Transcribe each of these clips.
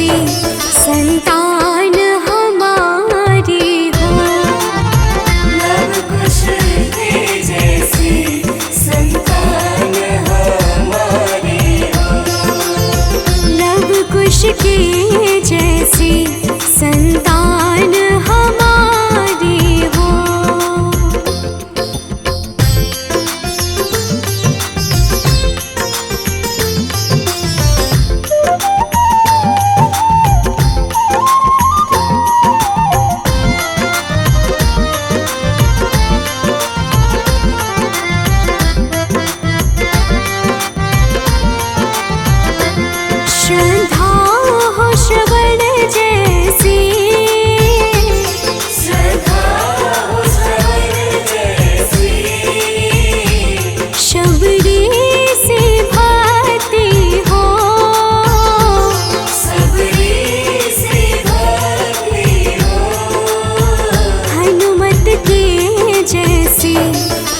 संतान हमारी हो। लव कुश के जैसी संतान हमारी हो। लव कुश के जैसी संतान हमारी हो। श्रद्धा हो श्रवण जैसी, श्रद्धा हो श्रवण जैसी। शबरी से भक्ति हो। सबरी से भक्ति हो। हनुमत के जैसी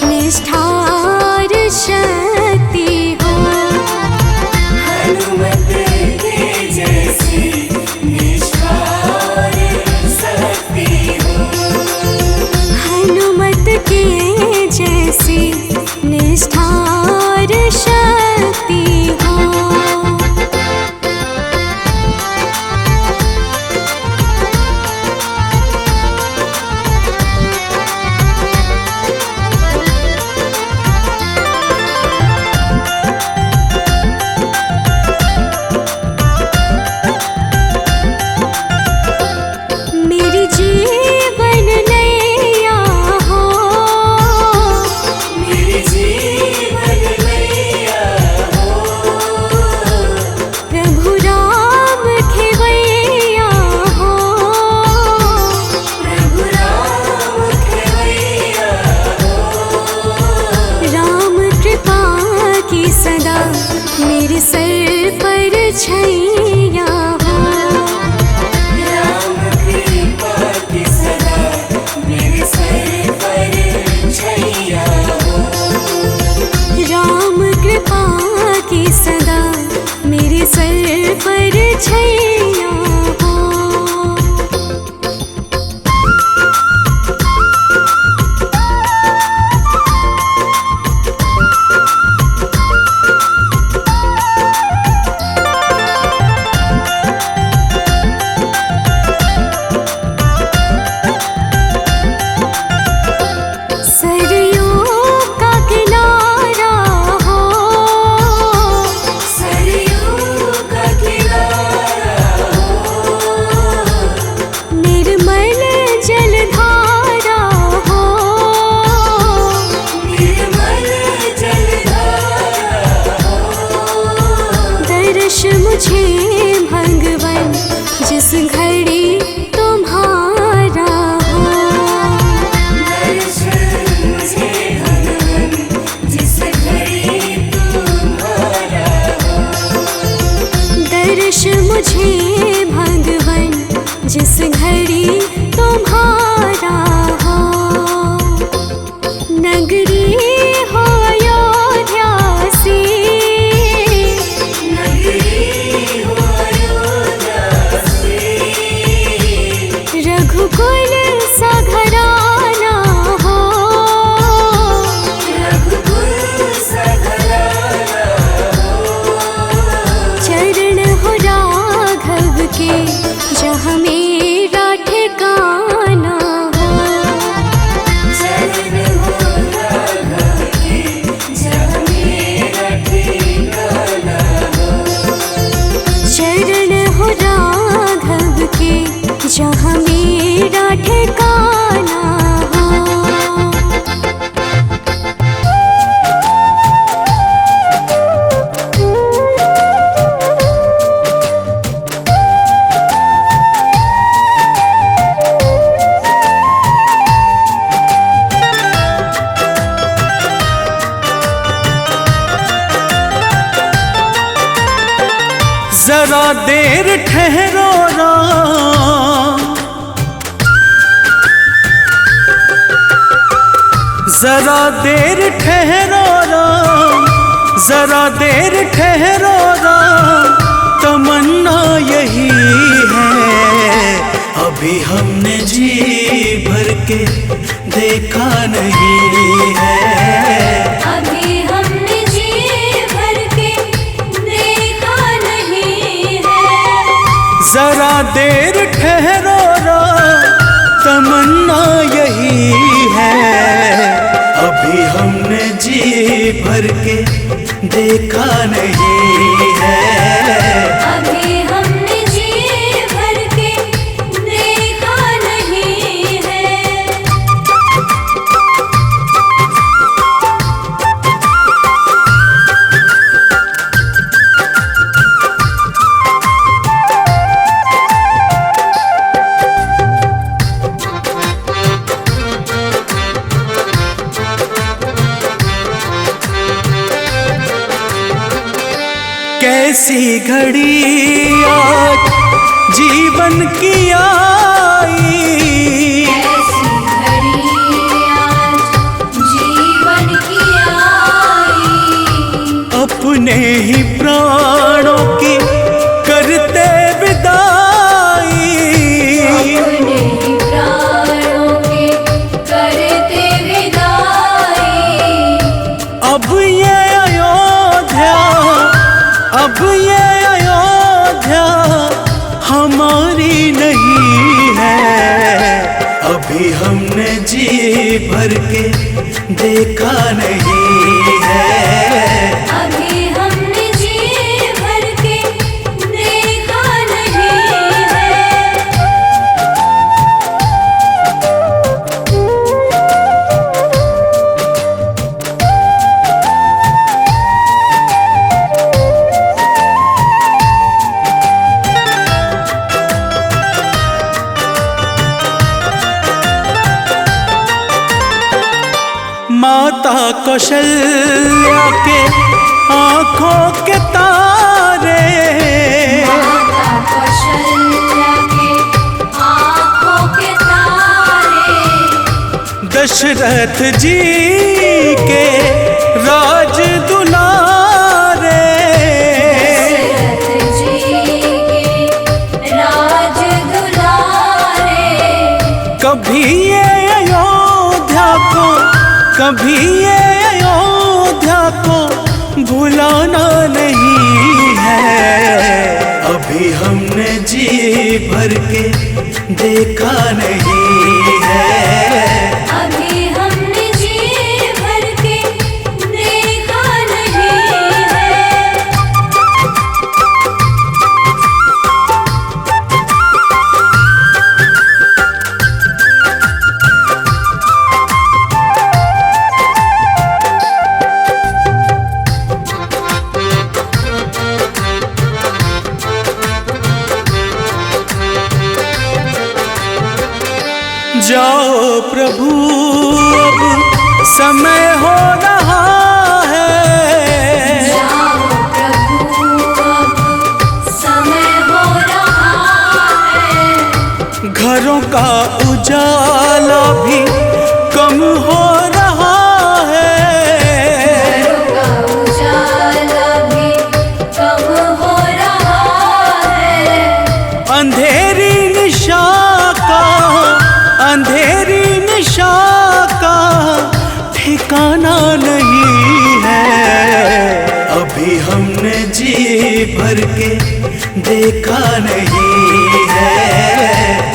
निष्ठार शक्ति हो। हनुमत के जैसी निष्ठार शक्ति हो। हनुमत के जैसी निष्ठार शक्ति हो। मेरी जीवन नैया हो। मेरी जीवन नैया हो। प्रभु राम खेवैया हो। प्रभु राम खेवैया हो। राम कृपा की सदा मेरे सर पर छैया हो। राम कृपा की सदा मेरे सर पर छैया हो। राम कृपा की सदा मेरे सर पर छैया हो। सरयू का किनारा हो। सरयू का किनारा हो। निर्मल जलधारा हो। निर्मल जलधारा हो। दर्श मुझे भगवन जिस घड़ी तुम्हारा हो। दर्शन मुझे भगवन जिस घड़ी तुम्हारा हो। दर्श मुझे भगवन जिस घड़ी तुम्हारा हो। नगरी हो अयोध्या सी, नगरी हो अयोध्या से। रघुकुल सा घराना हो। रघुकुल सा घराना हो। चरण हो राघव के जहाँ मेरा ठिकाना हो। चरण हो राघव के जहाँ मेरा ठिकाना हो। चरण हो राघव के जहाँ मेरा ठिकाना हो। जरा देर ठहरो राम, जरा देर ठहरो राम, जरा देर ठहरो राम, तमन्ना यही है, अभी हमने जी भर के देखा नहीं है। अभी हमने जी भर के देखा नहीं है। जरा देर ठहरो रा, तमन्ना यही है, अभी हमने जी भर के देखा नहीं है। अभी हमने जी भर के देखा नहीं है। कैसी घड़ी आज जीवन की आई, ऐसी घड़ी आज जीवन की आई। अपने ही प्राणों की करते विदाई। अपने ही प्राणों के करते विदाई। अब ये अयोध्या, अब ये अयोध्या हमारी नहीं है, अभी हमने जी भर के देखा नहीं है। अभी हमने जी भर के देखा नहीं है। माता कौशल्या के आंखों के तारे, माता कौशल्या के आँखों के तारे। दशरथ जी के राज दुलारे। दशरथ जी के राज दुलारे। कभी ये अयोध्या को, कभी ये अयोध्या को भुलाना नहीं है, अभी हमने जी भर के देखा नहीं है। अभी हमने जी भर के देखा नहीं है। जाओ प्रभु अब समय हो रहा है, जाओ प्रभु अब समय हो रहा है। घरों का उजाला भी कम हो रहा है। घरों का उजाला भी कम हो रहा है। अंधेरी निशा का, अंधेरी निशा का ठिकाना नहीं है, अभी हमने जी भर के देखा नहीं है।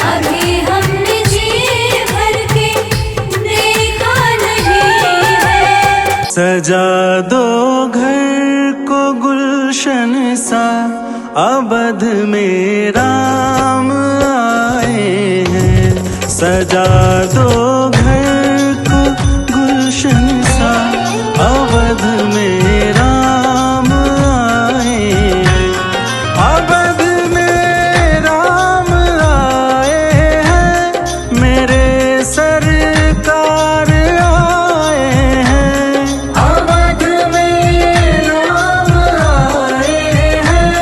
अभी हमने जी भर के देखा नहीं है। सजा दो घर को गुलशन सा, अवध में राम आए हैं। सजा दो घर को गुलशन सा, अवध में राम आए हैं। अवध में राम आए हैं, मेरे सरकार आए हैं। अवध में राम आए हैं,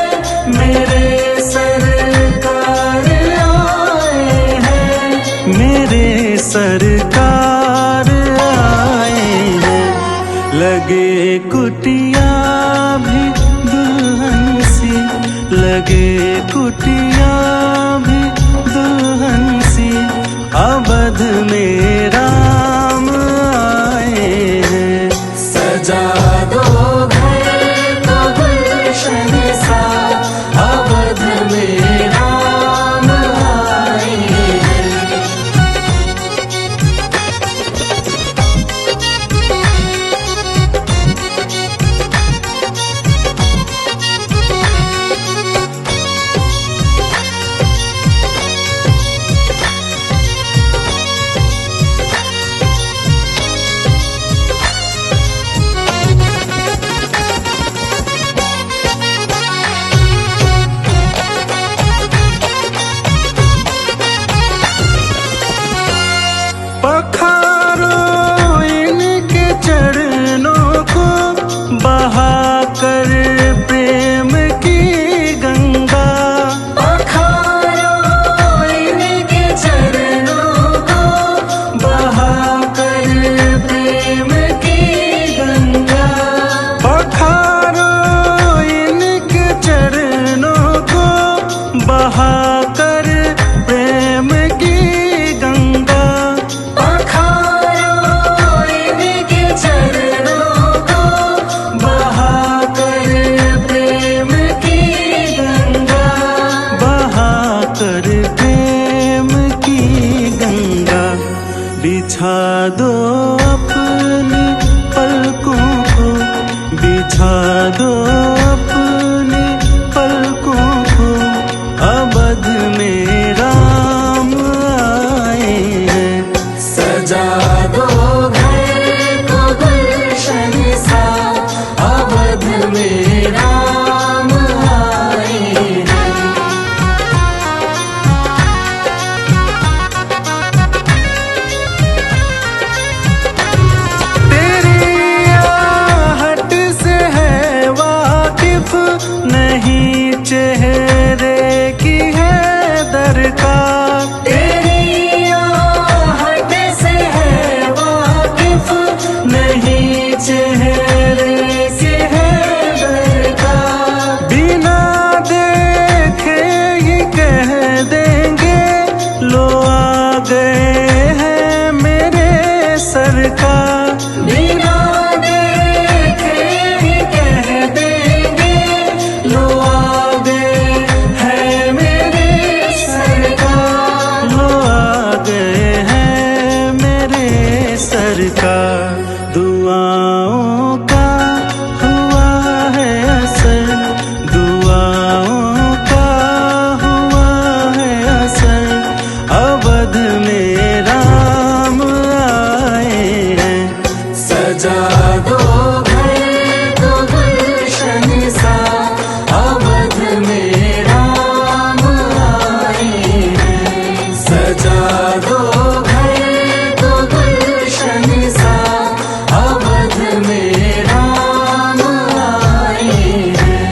मेरे सरकार आए हैं। मेरे सरकार आए हैं। लगे कुटिया भी दुल्हन सी, लगे कुटिया भी दुल्हन सी, अवध में राम आए हैं। सजा दो घर को गुलशन सा, अवध में राम आए हैं। पखारो इनके चरणों को, बहाकर प्रेम की गंगा। पखारो इनके चरणों को, बहाकर प्रेम की गंगा। पखारो इनके चरणों को, बहाकर प्रेम की गंगा। पखारो इनके चरणों को, बहाकर प्रेम की गंगा। बहाकर प्रेम की गंगा। बिछा दो अपनी पलकों को, बिछा दो अपनी पलकों को, अवध में राम आए हैं। सजा दो घर को गुलशन सा, अवध में राम आए हैं। तेरी आहट से है वाकिफ, नहीं चेहरे की है दरकार। तेरी आहट से है वाकिफ, नहीं चेहरे से है दरकार। बिना देखे ही कह देंगे, लो आ गए हैं मेरे सरकार। बिना देखे ही कह देंगे, लो आ गए हैं मेरे सरकार। लो आ गए हैं मेरे सरकार। दुआओं का हुआ है असर, दुआओं का हुआ है असर, अवध में राम आए हैं। सजा दो घर को गुलशन सा, अवध में राम आए हैं। सजा दो घर को गुलशन सा, अवध में राम आए हैं।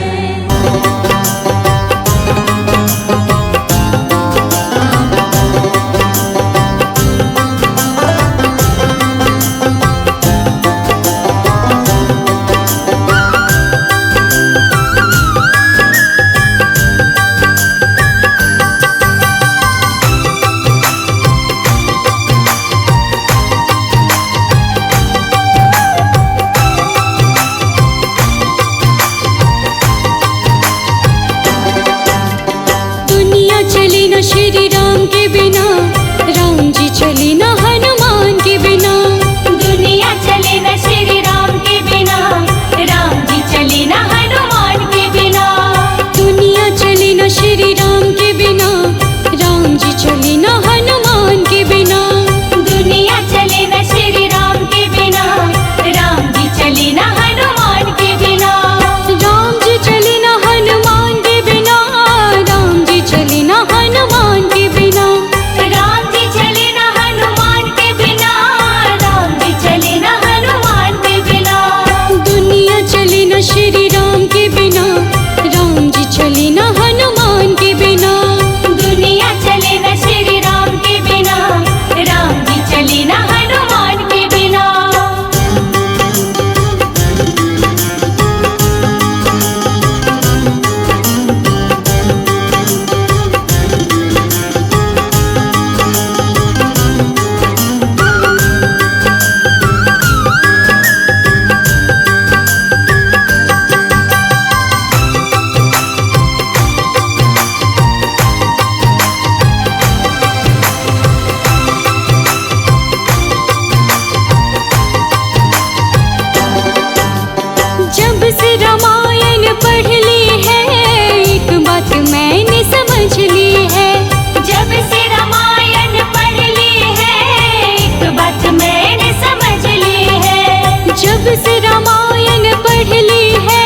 से रामायण पढ़ ली है,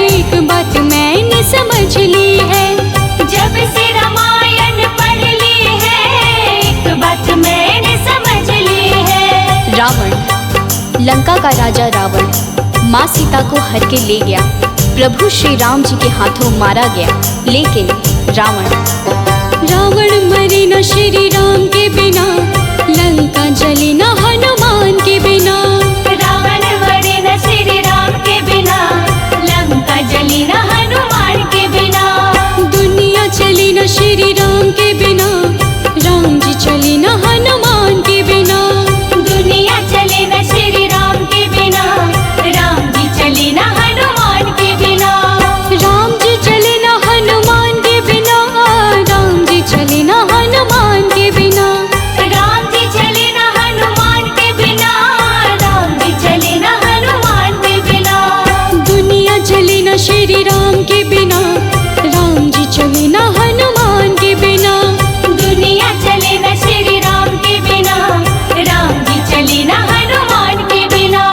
एक बात मैंने समझ ली है। जब से रामायण पढ़ ली है, एक बात मैंने समझ ली है। रावण, लंका का राजा रावण माँ सीता को हर के ले गया। प्रभु श्री राम जी के हाथों मारा गया। लेकिन रावण मरे न श्री राम के बिना, लंका जले न हनुमान के बिना। रावण मरे न श्री राम के बिना, लंका जली न हनुमान के बिना। दुनिया चली न श्री राम के बिना, राम जी चले न हनुमान के बिना। दुनिया चले न श्री राम के बिना, राम जी चले न हनुमान के बिना। राम जी चले न हनुमान के बिना, राम जी चले न हनुमान के बिना। राम जी चले न हनुमान के बिना, राम जी चले न हनुमान के बिना। दुनिया चले न श्री राम के बिना, राम जी चले न हनुमान के बिना। दुनिया चले न श्री राम के बिना, राम जी चले न हनुमान के बिना।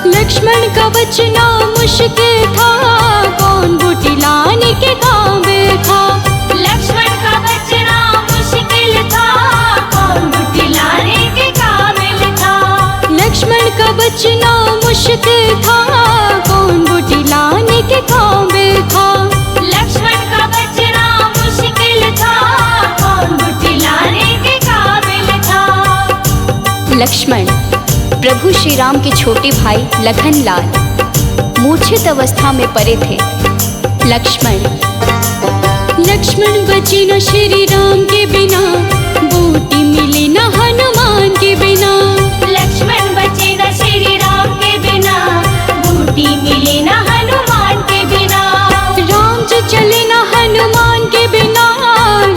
लक्ष्मण का बचना मुश्किल था, कौन बूटी लाने के काबिल था। लक्ष्मण का बचना मुश्किल था, कौन बूटी लाने के काबिल था। लक्ष्मण का बचना मुश्किल था, कौन बूटी लाने के काबिल था। लक्ष्मण का बचना मुश्किल था, कौन बूटी लाने के काबिल था। लक्ष्मण प्रभु श्री राम के छोटे भाई लखन लाल मूर्छित अवस्था में पड़े थे। लक्ष्मण बचे न श्री राम के बिना, बूटी मिली न हनुमान के बिना। लक्ष्मण बचे न श्री राम के बिना, बूटी मिले न हनुमान के बिना। राम जी चले न हनुमान के बिना,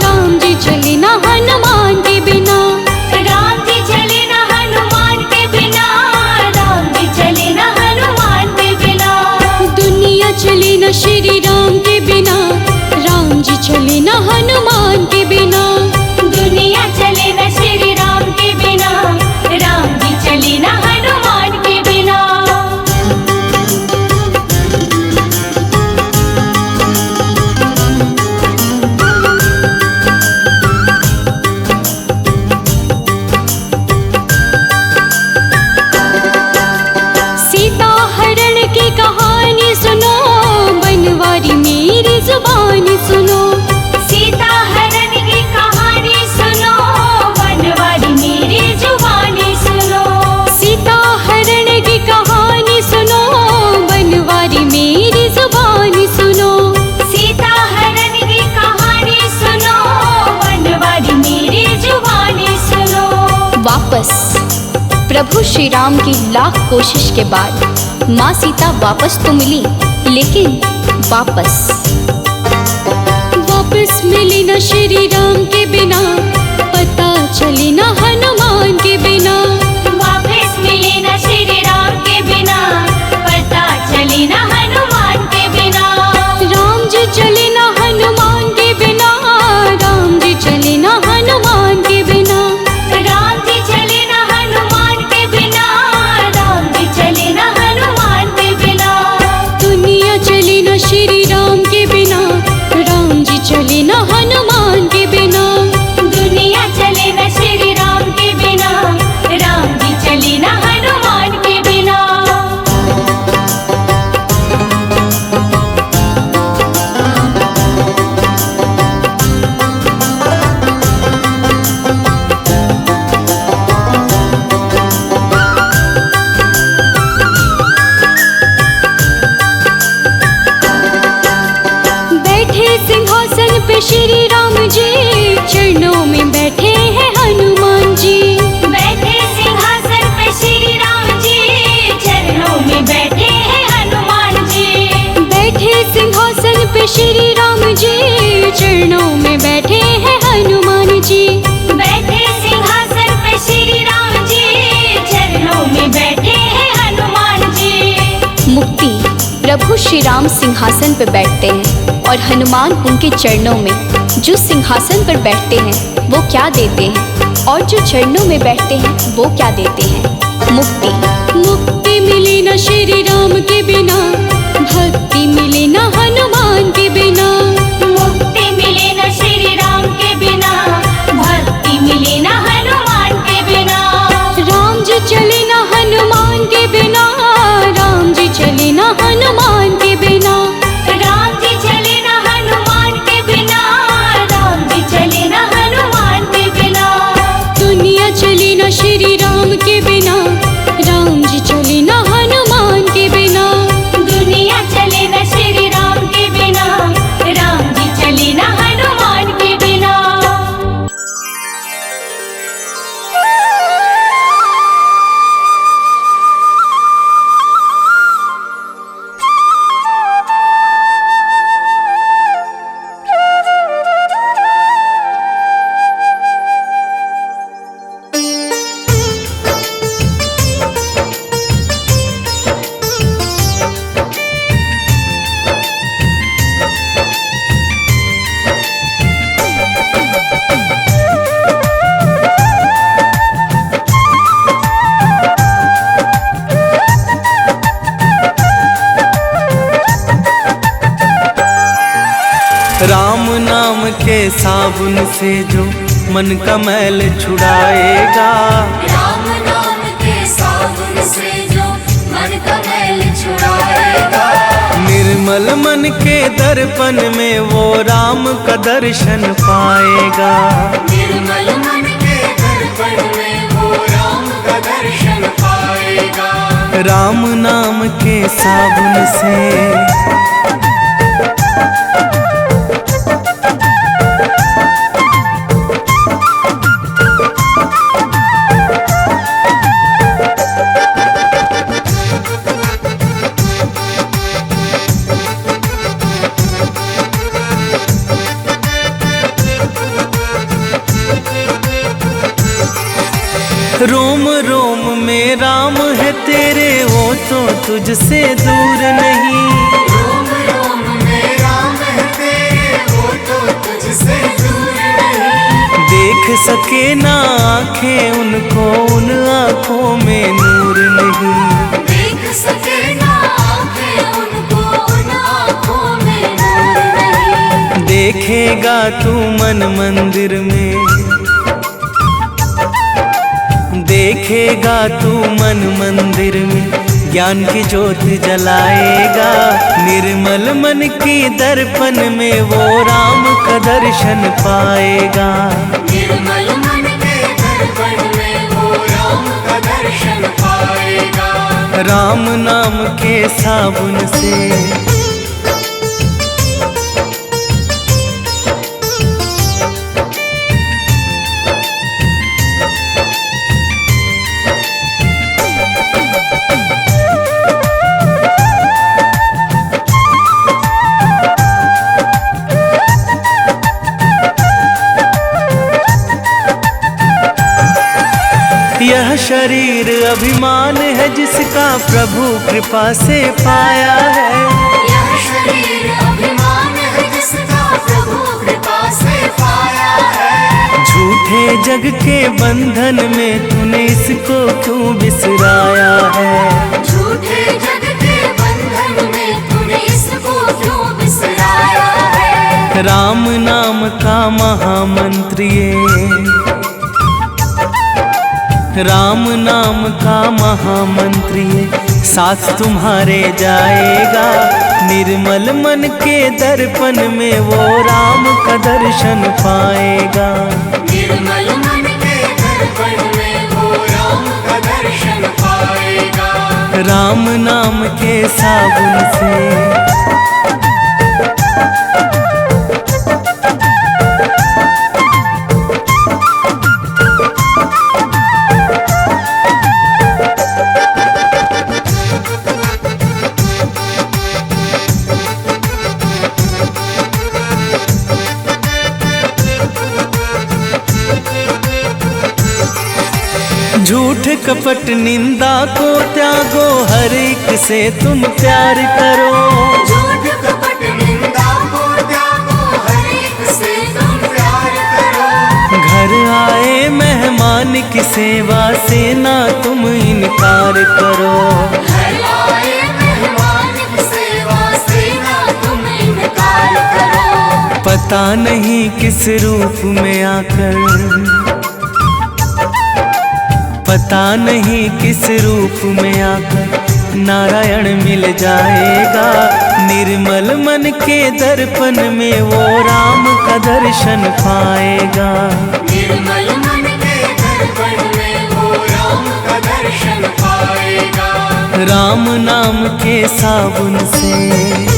राम जी चले न हनुमान के बिना। राम जी चले न हनुमान के बिना, राम जी चले न हनुमान के बिना। दुनिया चले न श्री राम के बिना, राम जी चले न हनुमान के बिना। दुनिया चले न श्री राम के बिना, राम जी चले न हनुमान के बिना। सीता हरण की कहानी सुनो, बनवारी मेरी जुबानी सुनो। सीता हरण की कहानी सुनो, बनवारी मेरी जुबानी सुनो। सीता हरण की कहानी सुनो, बनवारी मेरी जुबानी सुनो। सीता हरण की कहानी सुनो, बनवारी मेरी जुबानी सुनो। वापस प्रभु श्री राम की लाख कोशिश के बाद माँ सीता वापस तो मिली, लेकिन वापस मिली न श्री राम के बिना, पता चले न हनुमान के बिना। वापस मिले न श्री राम के बिना, पता चले न हनुमान के बिना। राम जी चले न हनुमान के बिना, राम जी चले न हनुमान के बिना। राम जी चले न हनुमान के बिना, राम जी चले न हनुमान के बिना। दुनिया चले न श्री राम के बिना, राम जी चले न हनुमान के बिना। दुनिया चले न श्री राम प्रभु श्री राम सिंहासन पर बैठते हैं और हनुमान उनके चरणों में जो सिंहासन पर बैठते हैं वो क्या देते हैं और जो चरणों में बैठते हैं वो क्या देते हैं? मुक्ति। मुक्ति मिले न श्री राम के बिना, भक्ति मिले न हनुमान के बिना। मुक्ति मिले न श्री राम के बिना, भक्ति मिले न हनुमान के बिना। राम जी चले न हनुमान के बिना, राम जी चले न हनुमान के बिना। राम जी चले न हनुमान के बिना, राम जी चले न हनुमान के बिना। दुनिया चले न श्री राम के बिना, राम जी चले न हनुमान के बिना। दुनिया चले न श्री राम के बिना, राम जी चले न हनुमान के बिना। राम नाम के साबुन से जो मन का मैल छुड़ाएगा, राम नाम के साबुन से जो मन का मैल छुड़ाएगा। निर्मल मन के दर्पण में वो राम का दर्शन पाएगा। निर्मल मन के दर्पण में वो राम का दर्शन पाएगा। राम नाम के साबुन से रोम रोम में राम है तेरे, वो तो तुझसे दूर नहीं। रोम रोम में राम है तेरे, वो तो तुझसे दूर नहीं। देख सके ना आँखें उनको, उन आँखों में नूर नहीं। देख सके ना आँखें उनको, उन आँखों में नूर नहीं। देखेगा तू मन मंदिर में, देखेगा तू मन मंदिर में ज्ञान की ज्योत जलाएगा। निर्मल मन की दर्पण में वो राम का दर्शन पाएगा। निर्मल मन के दर्पण में वो राम का दर्शन पाएगा। राम नाम के साबुन से यह शरीर अभिमान है जिसका प्रभु कृपा से पाया है। यह शरीर अभिमान है जिसका प्रभु कृपा से पाया है। झूठे जग के बंधन में तूने इसको क्यों बिसराया है। झूठे जग के बंधन में तूने इसको क्यों बिसराया है। राम नाम का महामंत्र ये, राम नाम का महामंत्र ये साथ तुम्हारे जाएगा। निर्मल मन के दर्पण में वो राम का दर्शन पाएगा। निर्मल मन के दर्पण में वो राम का दर्शन पाएगा। राम नाम के साबुन से झूठ कपट निंदा को त्यागो, हर एक से तुम प्यार करो। झूठ कपट निंदा को त्यागो, हर एक से तुम प्यार करो। घर आए मेहमान की सेवा से ना तुम इनकार करो। घर आए मेहमान की सेवा से ना तुम इनकार करो। पता नहीं किस रूप में आकर, पता नहीं किस रूप में आकर नारायण मिल जाएगा। निर्मल मन के दर्पण में वो राम का दर्शन पाएगा। निर्मल मन के दर्पण में वो राम का दर्शन पाएगा। राम नाम के साबुन से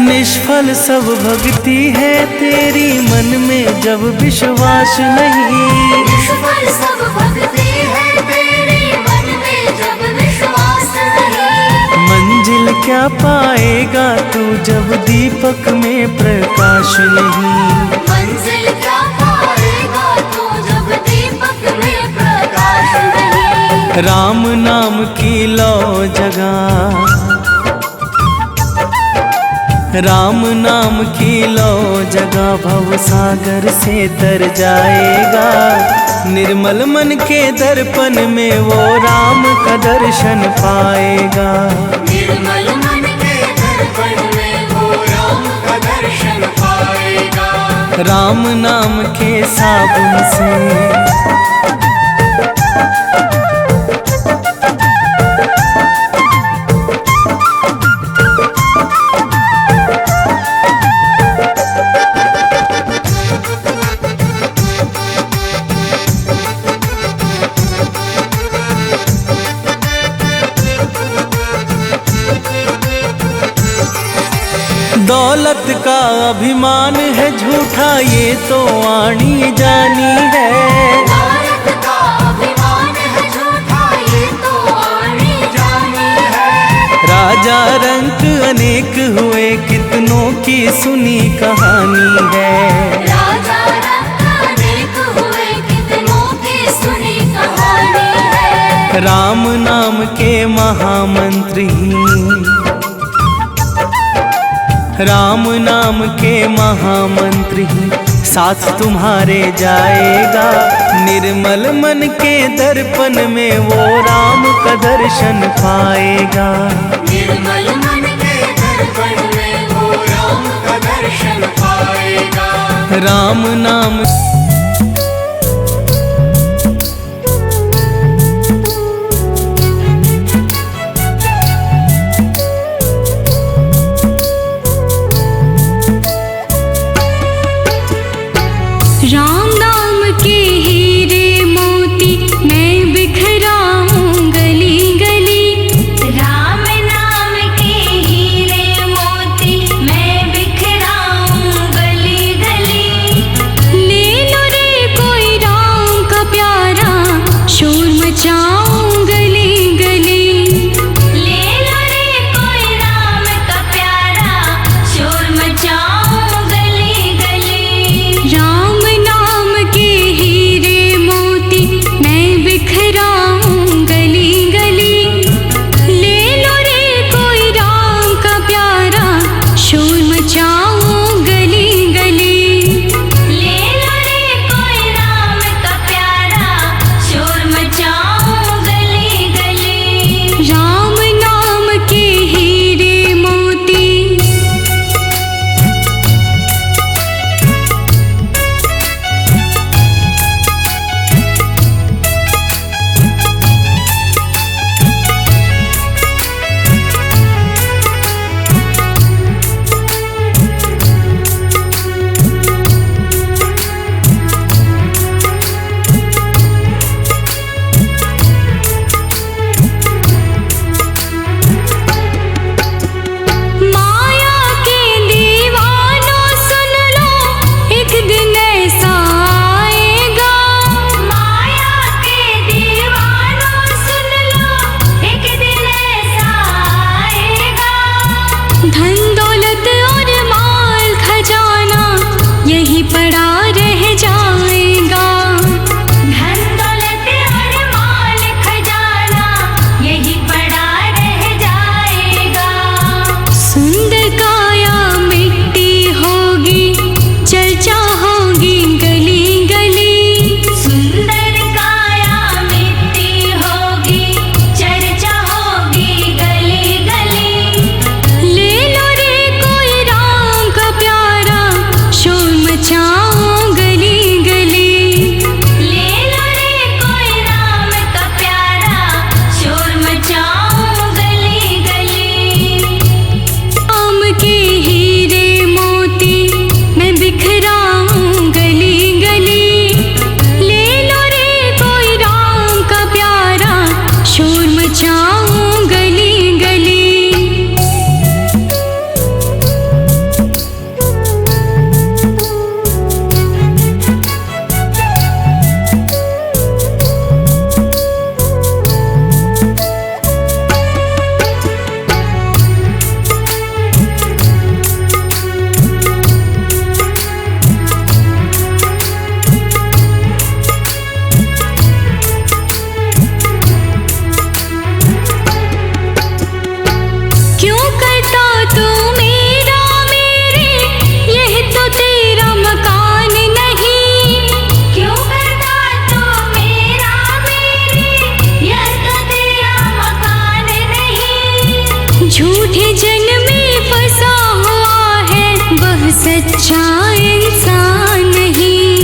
निष्फल सब भक्ति है तेरी, मन में जब विश्वास नहीं। निष्फल सब भक्ति है तेरी, मन में जब विश्वास नहीं। मंजिल क्या पाएगा तू जब दीपक में प्रकाश नहीं। मंजिल क्या पाएगा तू जब दीपक में प्रकाश नहीं। राम नाम की लो जगह, राम नाम की लो जगह भव सागर से तर जाएगा। निर्मल मन के दर्पण में वो राम का दर्शन पाएगा। निर्मल मन के दर्पण में वो राम का दर्शन पाएगा। राम नाम के साबुन से दौलत का अभिमान है झूठा, ये तो आनी जानी है। दौलत का अभिमान है झूठा, ये तो आनी जानी है। राजा रंक अनेक हुए, कितनों की सुनी कहानी है। राजा रंक अनेक हुए, कितनों की सुनी कहानी है। राम नाम के महामंत्री, राम नाम के महामंत्री साथ तुम्हारे जाएगा। निर्मल मन के दर्पण में वो राम का दर्शन पाएगा। निर्मल मन के दर्पण में वो राम का दर्शन पाएगा। राम नाम राम नाम के हीरे मोती मैं बिखराऊं गली गली। राम नाम के हीरे मोती मैं बिखराऊं गली गली। ले लो धन दौलत और माल खजाना यही पड़ा रह जाएगा। धन दौलत और माल खजाना यही पड़ा रह जाएगा। सुंदर काया मिट्टी होगी, चर्चा होगी गली गली। सुंदर काया मिट्टी होगी, चर्चा होगी गली गली। ले लो रे कोई राम का प्यारा, शोर मचाओ गली गली। ले लो रे कोई राम का प्यारा, शोर मचाओ गली गली। राम के हीरे मोती मैं बिखराऊं गली गली। ले लो रे कोई राम का प्यारा, शोर मचाऊं गली गली। क्यों करता तू मेरा मेरे, यह तो तेरा मकान नहीं। क्यों करता तू मेरा मेरे, यह तो तेरा मकान नहीं। झूठे जन में फंसा हुआ है, वह सच्चा इंसान नहीं।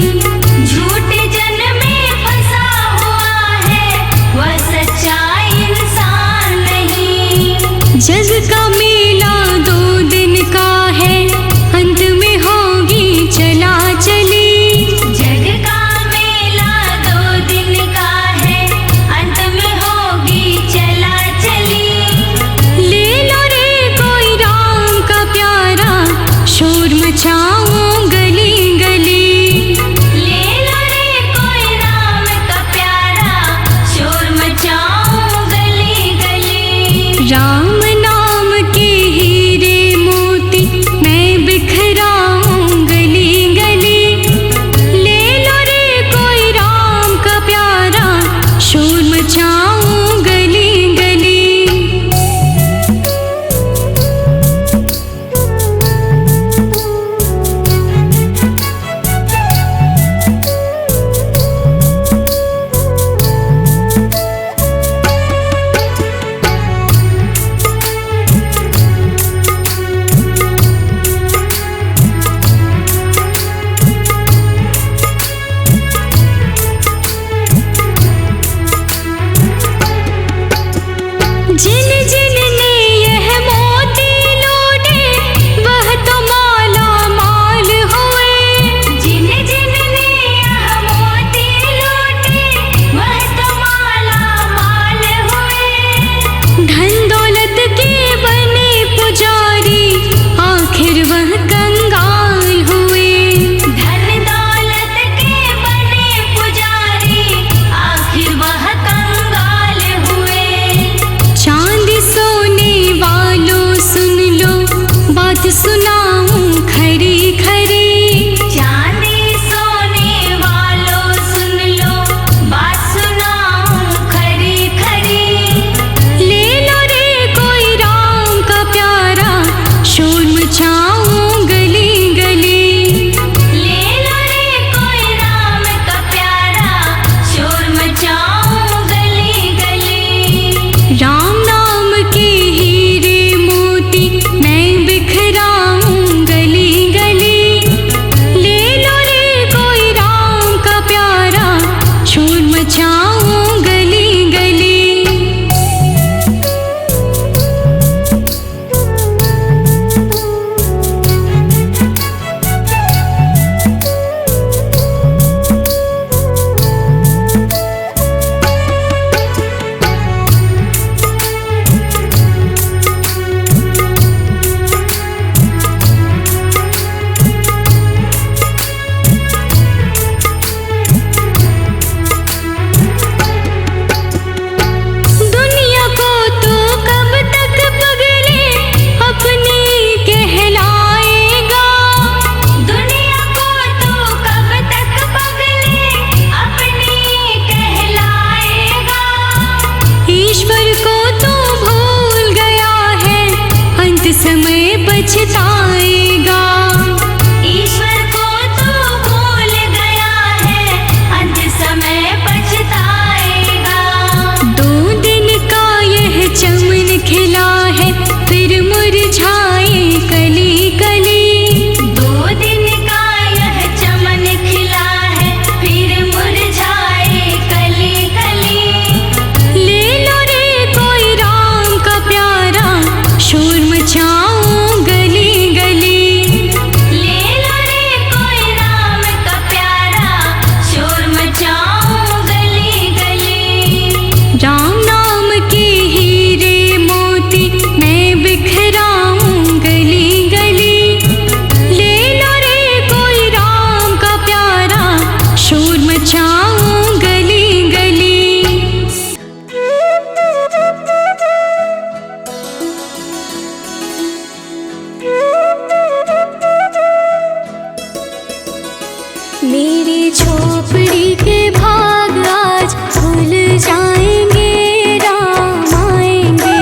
झूठे जन में फंसा हुआ है, वह सच्चा इंसान नहीं। जग का मेला 2 दिन का है, अंत में होगी चला चली। जग का मेला 2 दिन का है, अंत में होगी चला चली। ले लो रे कोई राम का प्यारा, शोर मचाओ गली गली। ले लो रे कोई राम का प्यारा, शोर मचाओ गली गली। राम नाम के हीरे मोती मैं बिखराऊं गली गली। ले लो रे कोई राम का प्यारा, शोर मचाऊं गली गली। जिन जिन ने यह मोती लूटे, वह तो माला माल हुए। जिन जिन ने यह मोती लूटे, वह तो माला माल हुए। धन दौलत के बने पुजारी, आखिर वह कंगाल हुए। धन दौलत के बने पुजारी, आखिर वह कंगाल हुए। चांदी सोने वालों सुन लो, बात सुनाऊं खरी खरी। चांदी सोने वालों सुन लो, बात सुनाऊं खरी खरी। ले लो रे कोई राम का प्यारा, शोर मचाऊं गली गली। ले लो रे कोई राम का प्यारा, शोर मचाऊं गली गली। राम नाम के हीरे मोती मैं बिखराऊं गली गली। पछताएगा। ईश्वर को तो भूल गया है, अंत समय पछताएगा। 2 दिन का यह चमन खिला है, फिर मुरझाए कली कली। 2 दिन का यह चमन खिला है, फिर मुरझाए कली कली। ले लो रे कोई राम का प्यारा, शोर मचाओ गली गली। ले लो रे कोई राम का प्यारा, शोर मचाओ गली गली। राम नाम के हीरे मोती मैं बिखराऊं गली गली। ले लो रे कोई राम का प्यारा, शोर मचाऊं गली गली। मेरी झोपड़ी के भाग आज खुल जाएंगे, राम आएंगे।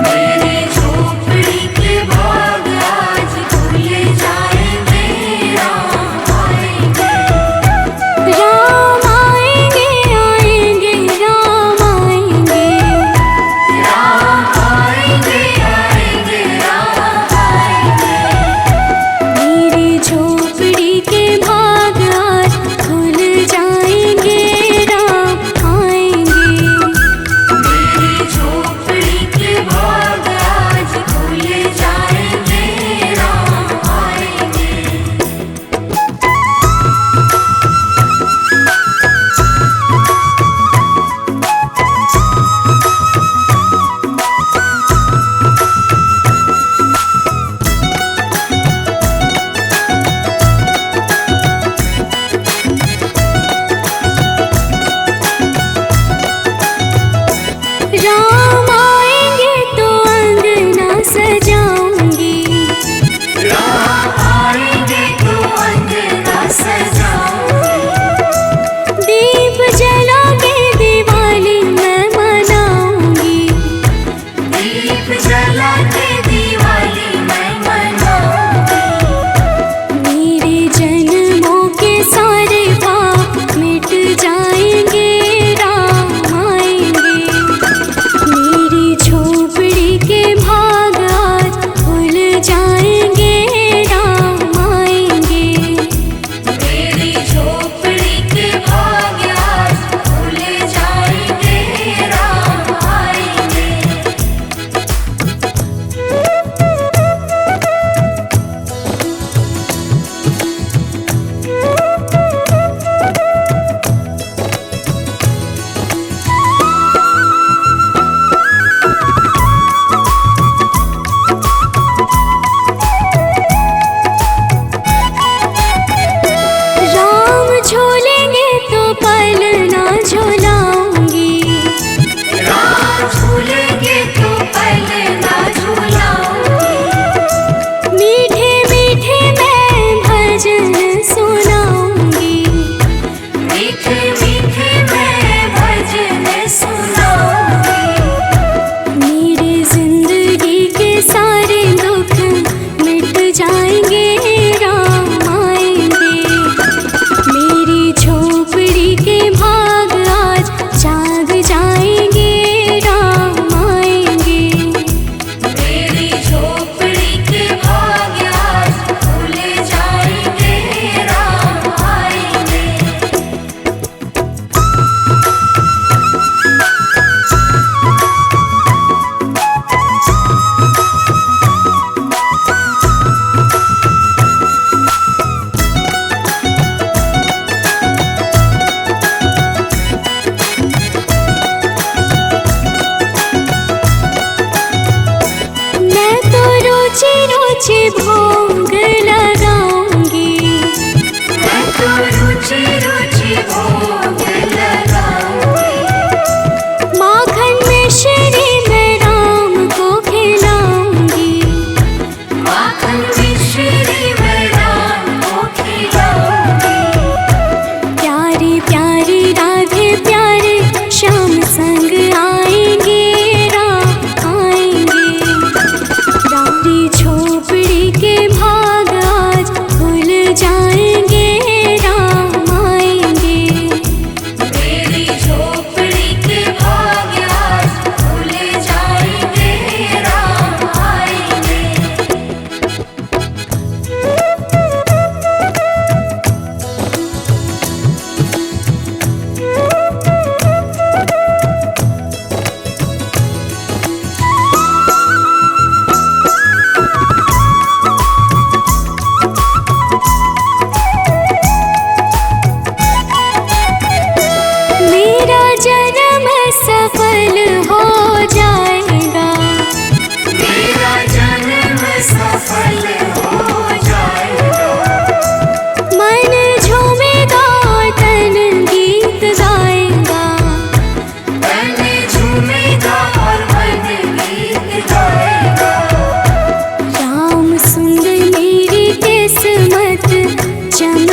मेरी झोपड़ी के भाग आज खुल जाएंगे, राम आएंगे। राम आएंगे आएंगे राम आएंगे। राम आएंगे आएंगे राम आएंगे। मेरी झोपड़ी के भाग आज खुल जाएंगे, राम आएंगे। मेरी झोपड़ी के भाग आज खुल जाएंगे, राम आएंगे। राम आएंगे तो अंगना सजाऊंगी। राम आएंगे तो अंगना सजाऊंगी। दीप जला के दिवाली मैं मनाऊंगी। दीप जला के दिवाली मैं मनाऊंगी। मेरे जन्मों के सारे पाप मिट जाएंगे, राम आएंगे। मेरी झोपड़ी के भाग आज खुल जाएंगे, राम आएंगे। मेरी झोपड़ी के भाग आज खुल जाएंगे, राम आएंगे।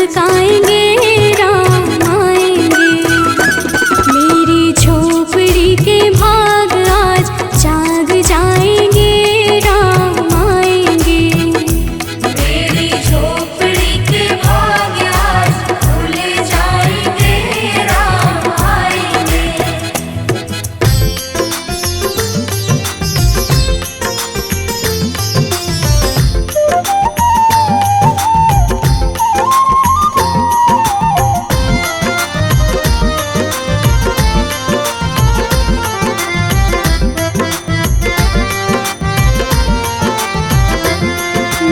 चमकाएंगे राम आएंगे। मेरी झोपड़ी के भाग आज जाग जाएंगे राम आएंगे। मेरी झोपड़ी के भाग आज खुल जाएंगे, राम आएंगे।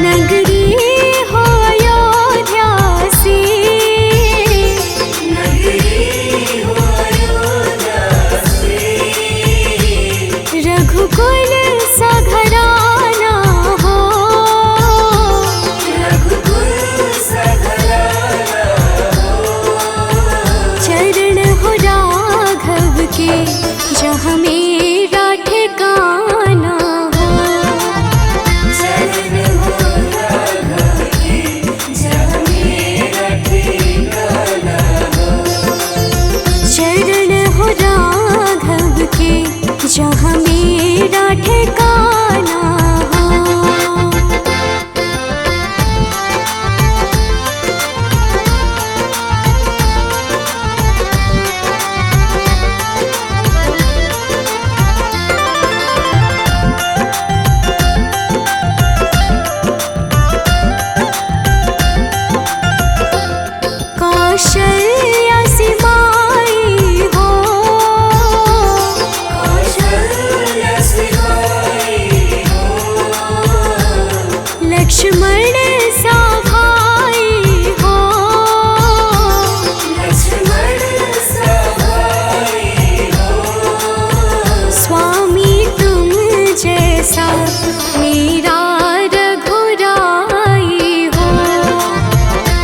नगरी हो अयोध्या सी, नगरी हो अयोध्या से, रघुकुल सा घराना हो। रघुकुल सा घराना हो। चरण हो राघव के जहाँ मेरा ठिकाना हो। चरण हो राघव के जहाँ मेरा ठिकाना हो। चरण हो राघव के जहाँ मेरा ठिकाना हो। कौशल्या सी माई हो। कौशल्या से आई हो। लक्ष्मण सा भाई हो। लक्ष्मण सा भाई हो। स्वामी तुम जैसा मेरा रघुराई हो।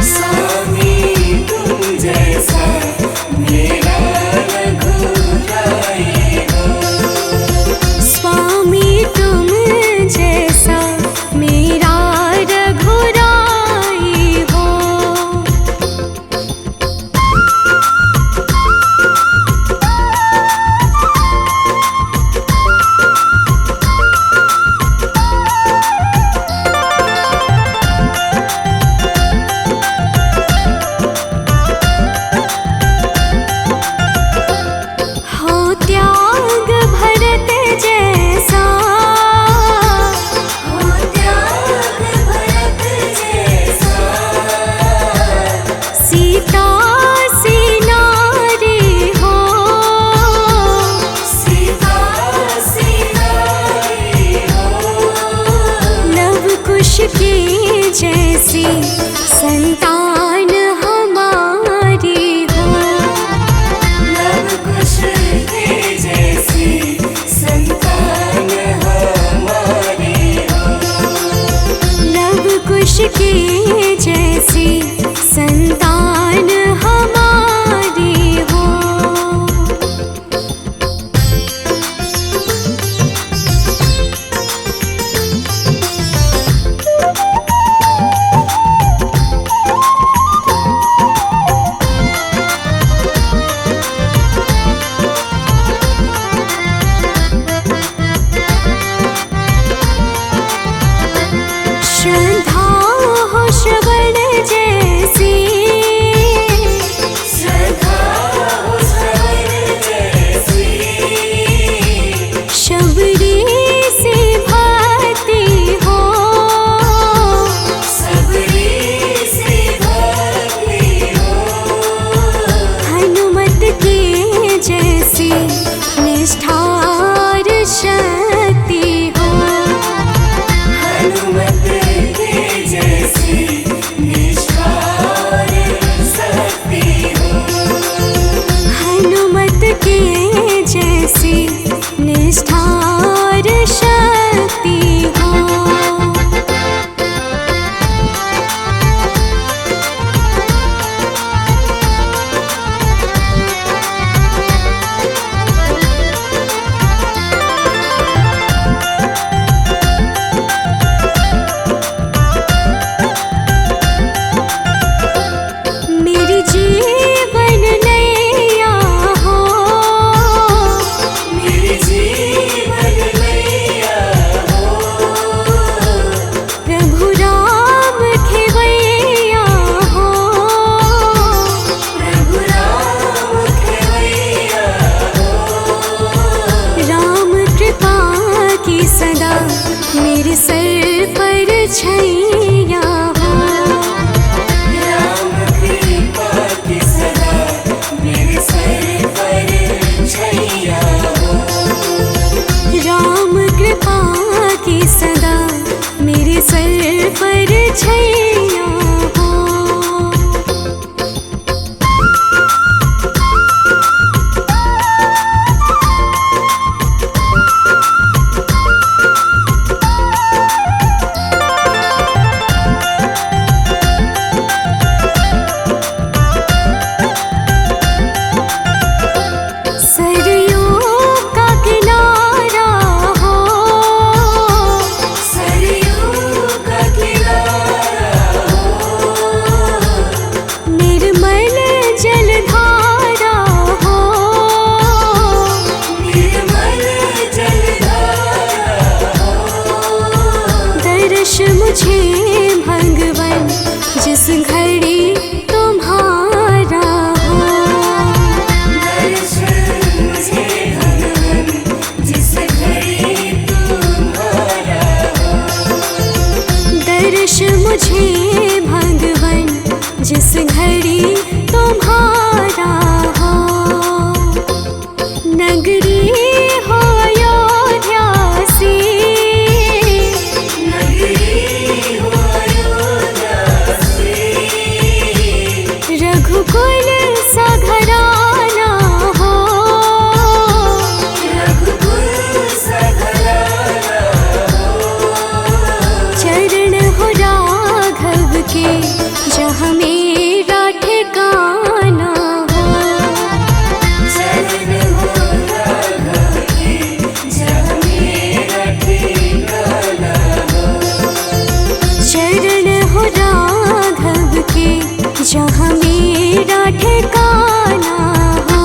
स्वामी तुम जैसा मेरा रघुराई हो। स्वामी तुम जैसा मेरा रघुराई हो। हो त्याग भरत जैसा। हो त्याग भरत जैसा। सीता सी नारी हो। सीता सी नारी हो। लव कुश की जैसी संतान हमारी हो। लव कुश की जैसी संतान हमारी हो। लव कुश की जैसी संतान हमारी हो। श्रद्धा हो श्रवण जैसी। श्रद्धा हो श्रवण जैसी। शबरी से भक्ति हो। सबरी से भक्ति हो। हनुमत की जैसी निष्ठार शक्ति हो। हनुमत के पर छैया हो। मुझे भगवन जिस घड़ी तुम्हारा हो। दर्श मुझे भगवन जिस घड़ी तुम्हारा हो। दर्श मुझे भगवन जिस घड़ी तुम्हारा हो। नगरी हो अयोध्या सी, रघुकुल सा घराना हो। रघुकुल सा घराना हो। चरण हो राघव के जहाँ मेरा ठिकाना हो। चरण हो राघव के जहाँ मेरा ठिकाना हो। चरण हो राघव के जहाँ मेरा ठिकाना हो।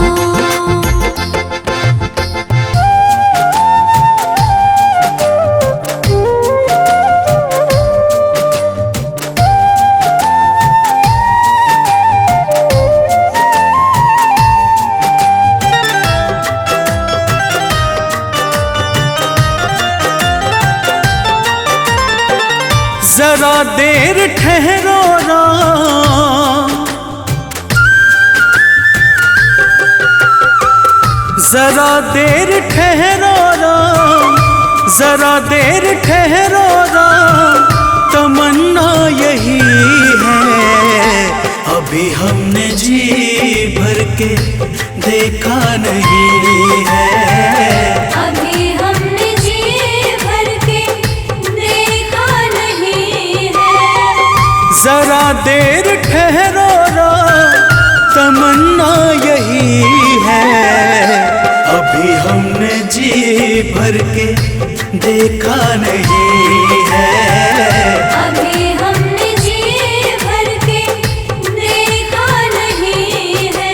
जरा देर ठहरो राम, जरा देर ठहरो राम, जरा देर ठहरो राम, तमन्ना यही है अभी हमने जी भर के देखा नहीं है। अभी हमने जी भर के देखा नहीं है। जरा देर ठहरो राम, तमन्ना यही है अभी हमने जी भर के देखा नहीं है। अभी हमने जी भर के देखा नहीं है।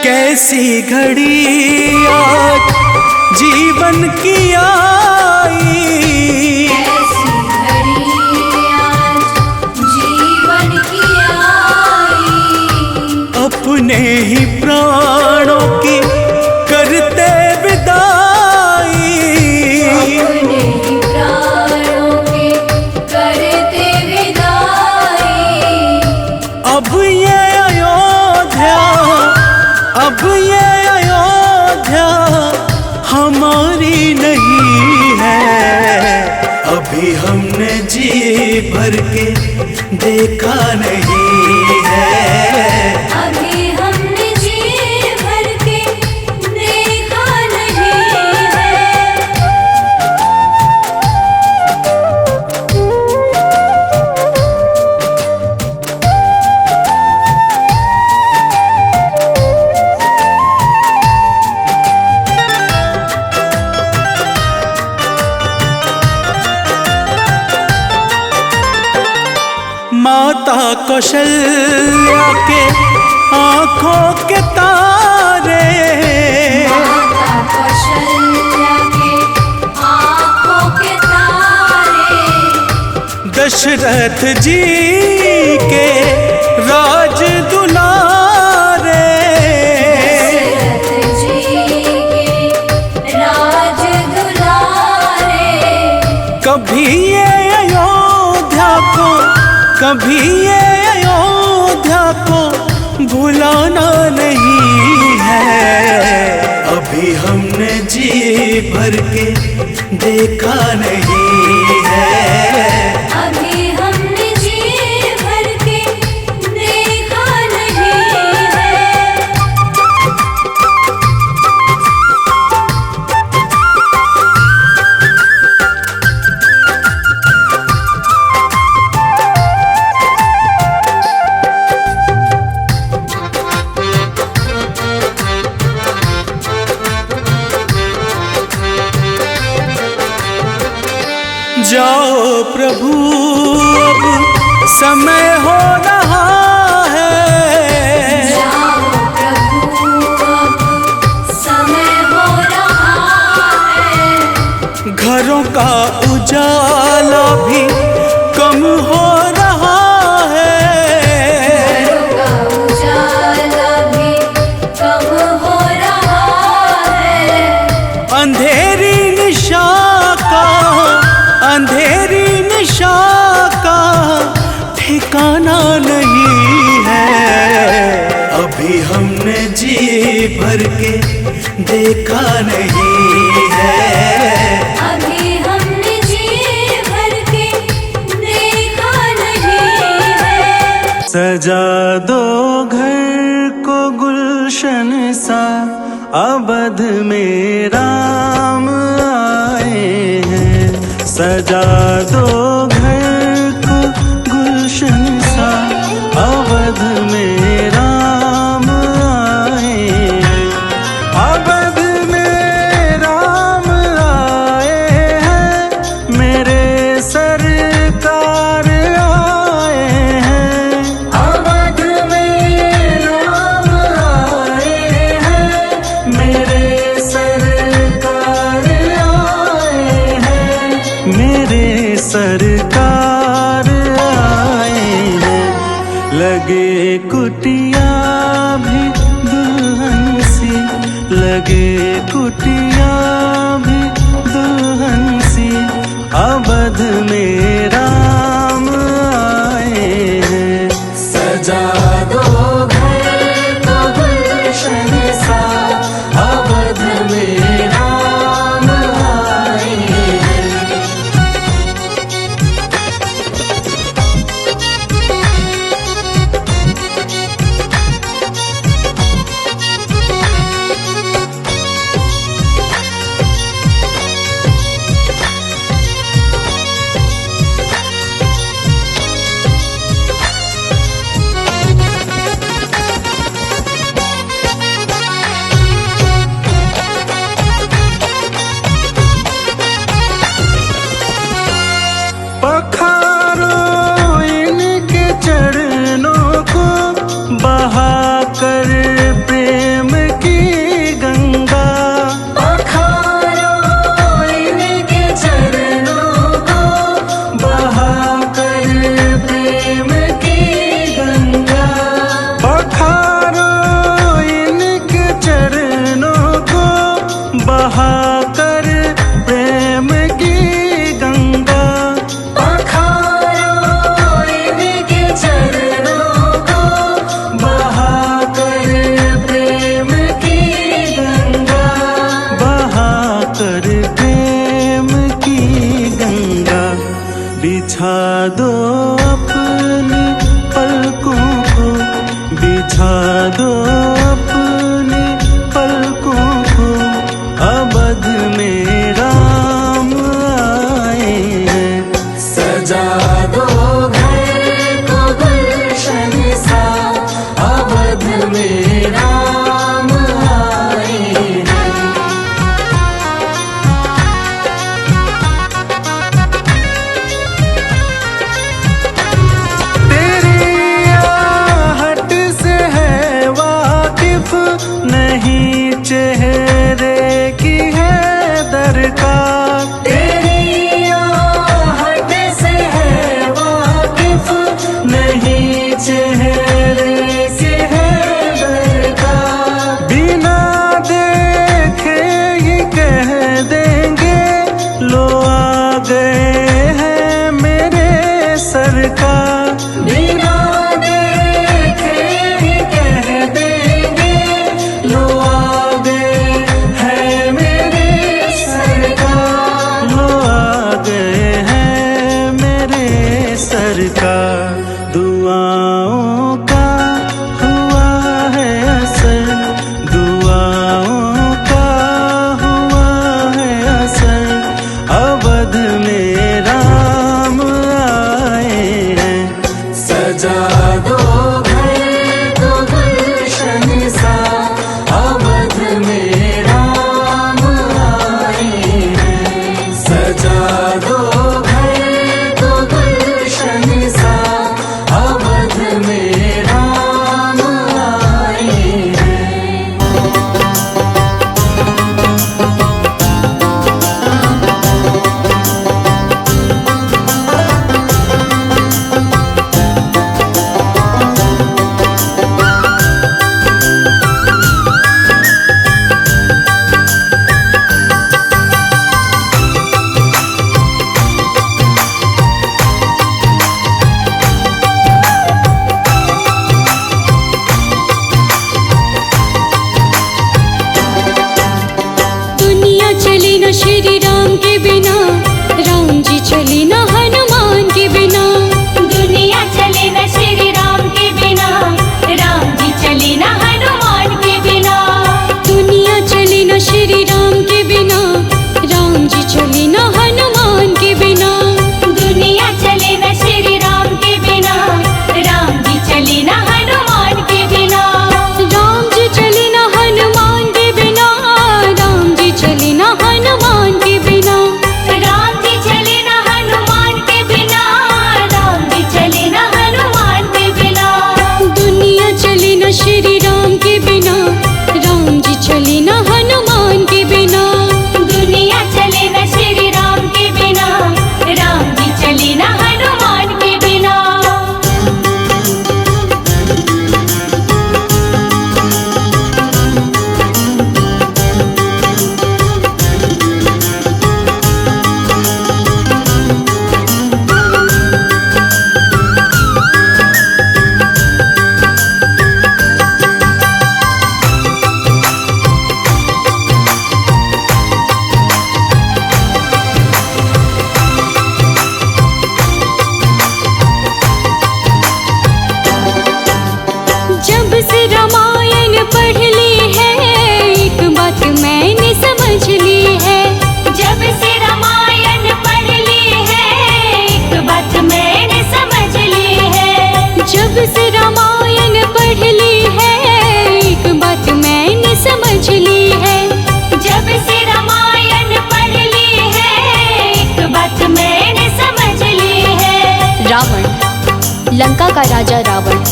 कैसी घड़ी आज जीवन की आई, ऐसी घड़ी आज जीवन की आई। अपने ही प्राणों की करते विदाई। अपने ही प्राणों की करते विदाई। अब ये अयोध्या, अब ये अयोध्या हमारी नहीं है। अभी हमने जी भर के देखा नहीं है। अभी हमने जी भर के देखा नहीं है। माता कौशल्या के आँखों के तारे, माता कौशल्या के आँखों के तारे। दशरथ जी के राज दुलारे। दशरथ जी कभी ये अयोध्या को भुलाना नहीं है। अभी हमने जी भर के देखा नहीं है। अभी हमने जी भर के देखा नहीं है। जाओ प्रभु अब समय हो रहा है। जाओ प्रभु अब समय हो रहा है। घरों का उजाला भी कम हो रहा है। घरों का उजाला भी कम हो रहा है। अंधेरी निशा का ठिकाना नहीं है। अभी हमने जी भर के देखा नहीं है। अभी हमने जी भर के देखा नहीं है। सजा दो घर को गुलशन सा, अवध में राम आए हैं। सजा दो घर को गुलशन सा, अवध में राम आए हैं। अवध में राम आए हैं, मेरे सरकार आए हैं। अवध में राम आए हैं, मेरे सरकार आए हैं। मेरे सरकार आए हैं। लगे कुटिया भी दुल्हन सी, लगे कुटिया भी दुल्हन सी, अवध में राम आए हैं। सजा दो घर को गुलशन सा, अवध में राम आए हैं। पखारो इनके चरणों को, बहाकर प्रेम की गंगा। पखारो इनके चरणों को, बहाकर प्रेम की गंगा। पखारो इनके चरणों को, बहाकर प्रेम की गंगा। बिछा दो अपनी पलकों को, बिछा दो अपनी पलकों को, अवध न श्री राम के बिना, राम जी चले न हनुमान के बिना। दुनिया चले न श्री राम के बिना, राम जी चले न हनुमान के बिना। दुनिया चले न श्री राम के बिना, राम जी चले न हनुमान के बिना। दुनिया चले न श्री राम के बिना, राम जी चले न हनुमान के बिना। राम जी चले न हनुमान के बिना, राम जी चले न हनुमान के बिना। राम जी चले न हनुमान के बिना, राम जी चले न हनुमान के बिना। दुनिया चले न श्री राम के बिना, राम जी चले न हनुमान के बिना। दुनिया चले न श्री राम के बिना, राम जी चले न हनुमान के बिना। जब से रामायण पढ़ ली है, एक बात मैंने समझ ली है। जब से रामायण पढ़ ली है, एक बात मैंने समझ ली है। जब से रामायण पढ़ ली है, एक बात मैंने समझ ली है। जब से रामायण पढ़ ली है, एक बात मैंने समझ ली है। रावण, लंका का राजा रावण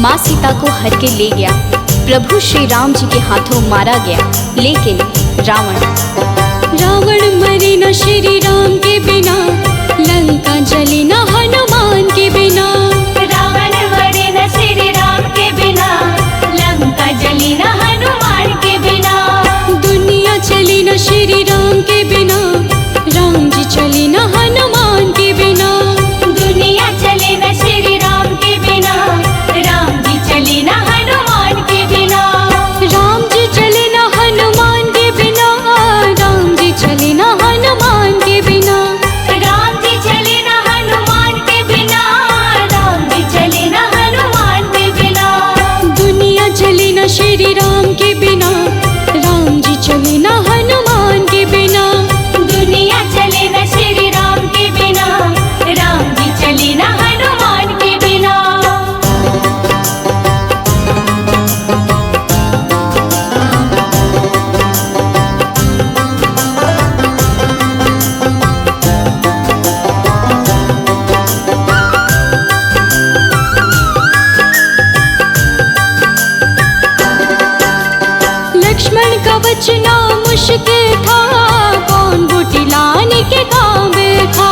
माँ सीता को हर के ले गया। प्रभु श्री राम जी के हाथों मारा गया। लेकिन रावण मरे न श्री राम के बिना, लंका जले न हनुमान के बिना। रावण मरे न श्री राम के बिना, लंका जली न हनुमान के बिना। दुनिया चले न श्री राम के बिना, राम जी चले न हनुमान के बिना। दुनिया चले न श्री राम के बिना, राम जी चले न हनुमान के बिना। राम जी चले न हनुमान के बिना, राम जी चले न हनुमान के बिना। राम जी चले न हनुमान के बिना, राम जी चले न हनुमान के बिना। दुनिया चले न श्री राम के बिना, राम जी चले न हनुमान के बिना। दुनिया चले न श्री राम के बिना, राम जी चले न हनुमान के बिना। लक्ष्मण का बचना मुश्किल था, कौन बूटी लाने के काबिल था।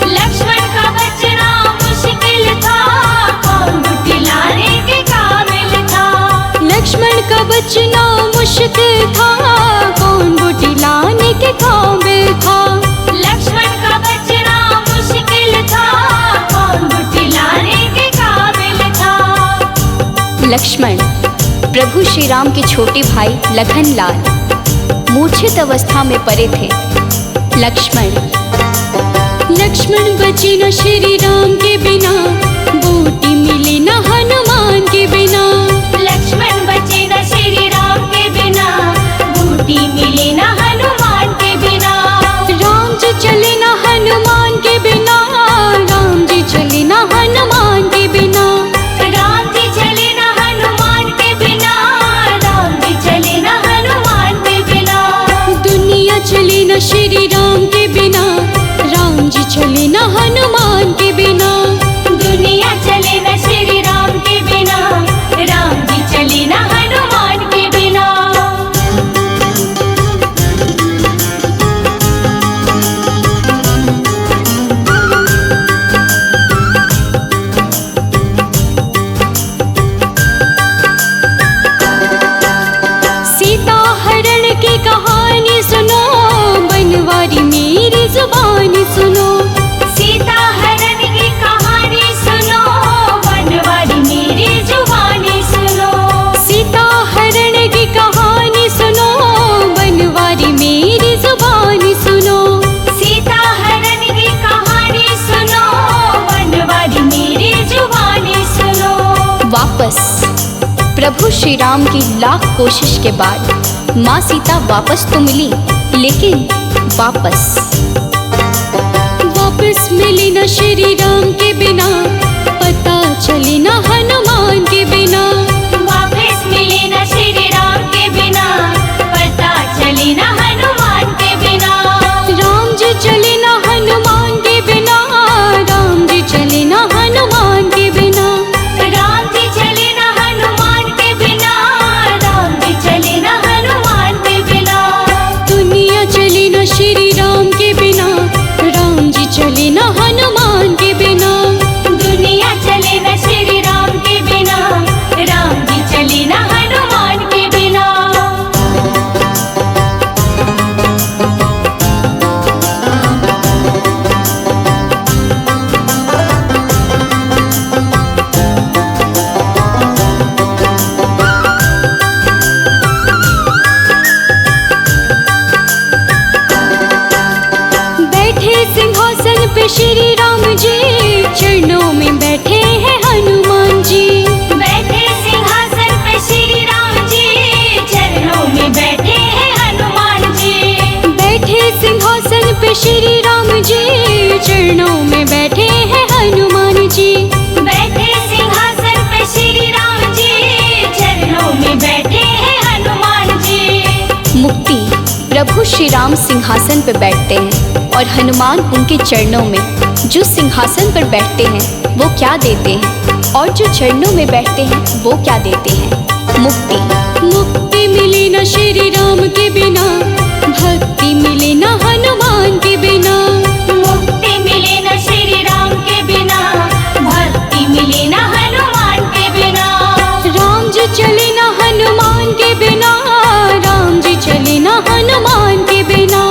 लक्ष्मण का बचना मुश्किल था, कौन बूटी लाने के काबिल था। लक्ष्मण का बचना मुश्किल था, कौन बूटी लाने के काबिल था। लक्ष्मण का बचना मुश्किल था, कौन बूटी लाने के काबिल था। लक्ष्मण प्रभु श्री राम के छोटे भाई लखन लाल मूर्छित अवस्था में पड़े थे। लक्ष्मण बचे न श्री राम के बिना, बूटी मिले न हनुमान के बिना। लक्ष्मण बचे न श्री राम के बिना, बूटी मिले न हनुमान के बिना। राम जी चले न हनुमान के बिना, राम जी चले न हनुमान के बिना। राम जी चले न हनुमान के बिना, राम जी चले न हनुमान के बिना। दुनिया चले न श्री राम के बिना, राम जी चले न हनुमान के बिना। दुनिया चले न श्री राम के बिना, राम जी चले न हनुमान के बिना। सीता हरण की कहानी सुनो, बनवारी प्रभु श्री राम की लाख कोशिश के बाद माँ सीता वापस तो मिली, लेकिन वापस मिली न श्री राम के बिना, पता चली न हनुमान के बिना। वापस मिले न श्री राम के बिना, पता चली न हनुमान के बिना। राम जी चले न हनुमान के बिना, राम जी चले न हनुमान के बिना। राम जी चले न हनुमान के बिना, राम जी चले न हनुमान के बिना। दुनिया चली न श्री राम के बिना, राम जी चले न हनुमान के बिना। दुनिया चले न श्री राम के बिना, राम जी चले न हनुमान के बिना। बैठे सिंहासन पे श्री राम जी, चरणों में बैठे हैं हनुमान जी। बैठे सिंहासन पे श्री राम जी, चरणों में बैठे हैं हनुमान जी। बैठे सिंहासन पे श्री राम जी, चरणों में बैठे हैं हनुमान जी। बैठे सिंहासन पे श्री राम जी, चरणों में बैठे हैं हनुमान जी। मुक्ति प्रभु श्री राम सिंहासन पर बैठते हैं और हनुमान उनके चरणों में जो सिंहासन पर बैठते हैं वो क्या देते हैं, और जो चरणों में बैठते हैं वो क्या देते हैं। मुक्ति मिले न श्री राम के बिना, भक्ति मिले न हनुमान के बिना। मुक्ति मिले न श्री राम के बिना, भक्ति मिले न हनुमान के बिना। राम जी चले न हनुमान के बिना, राम जी चले न हनुमान के बिना।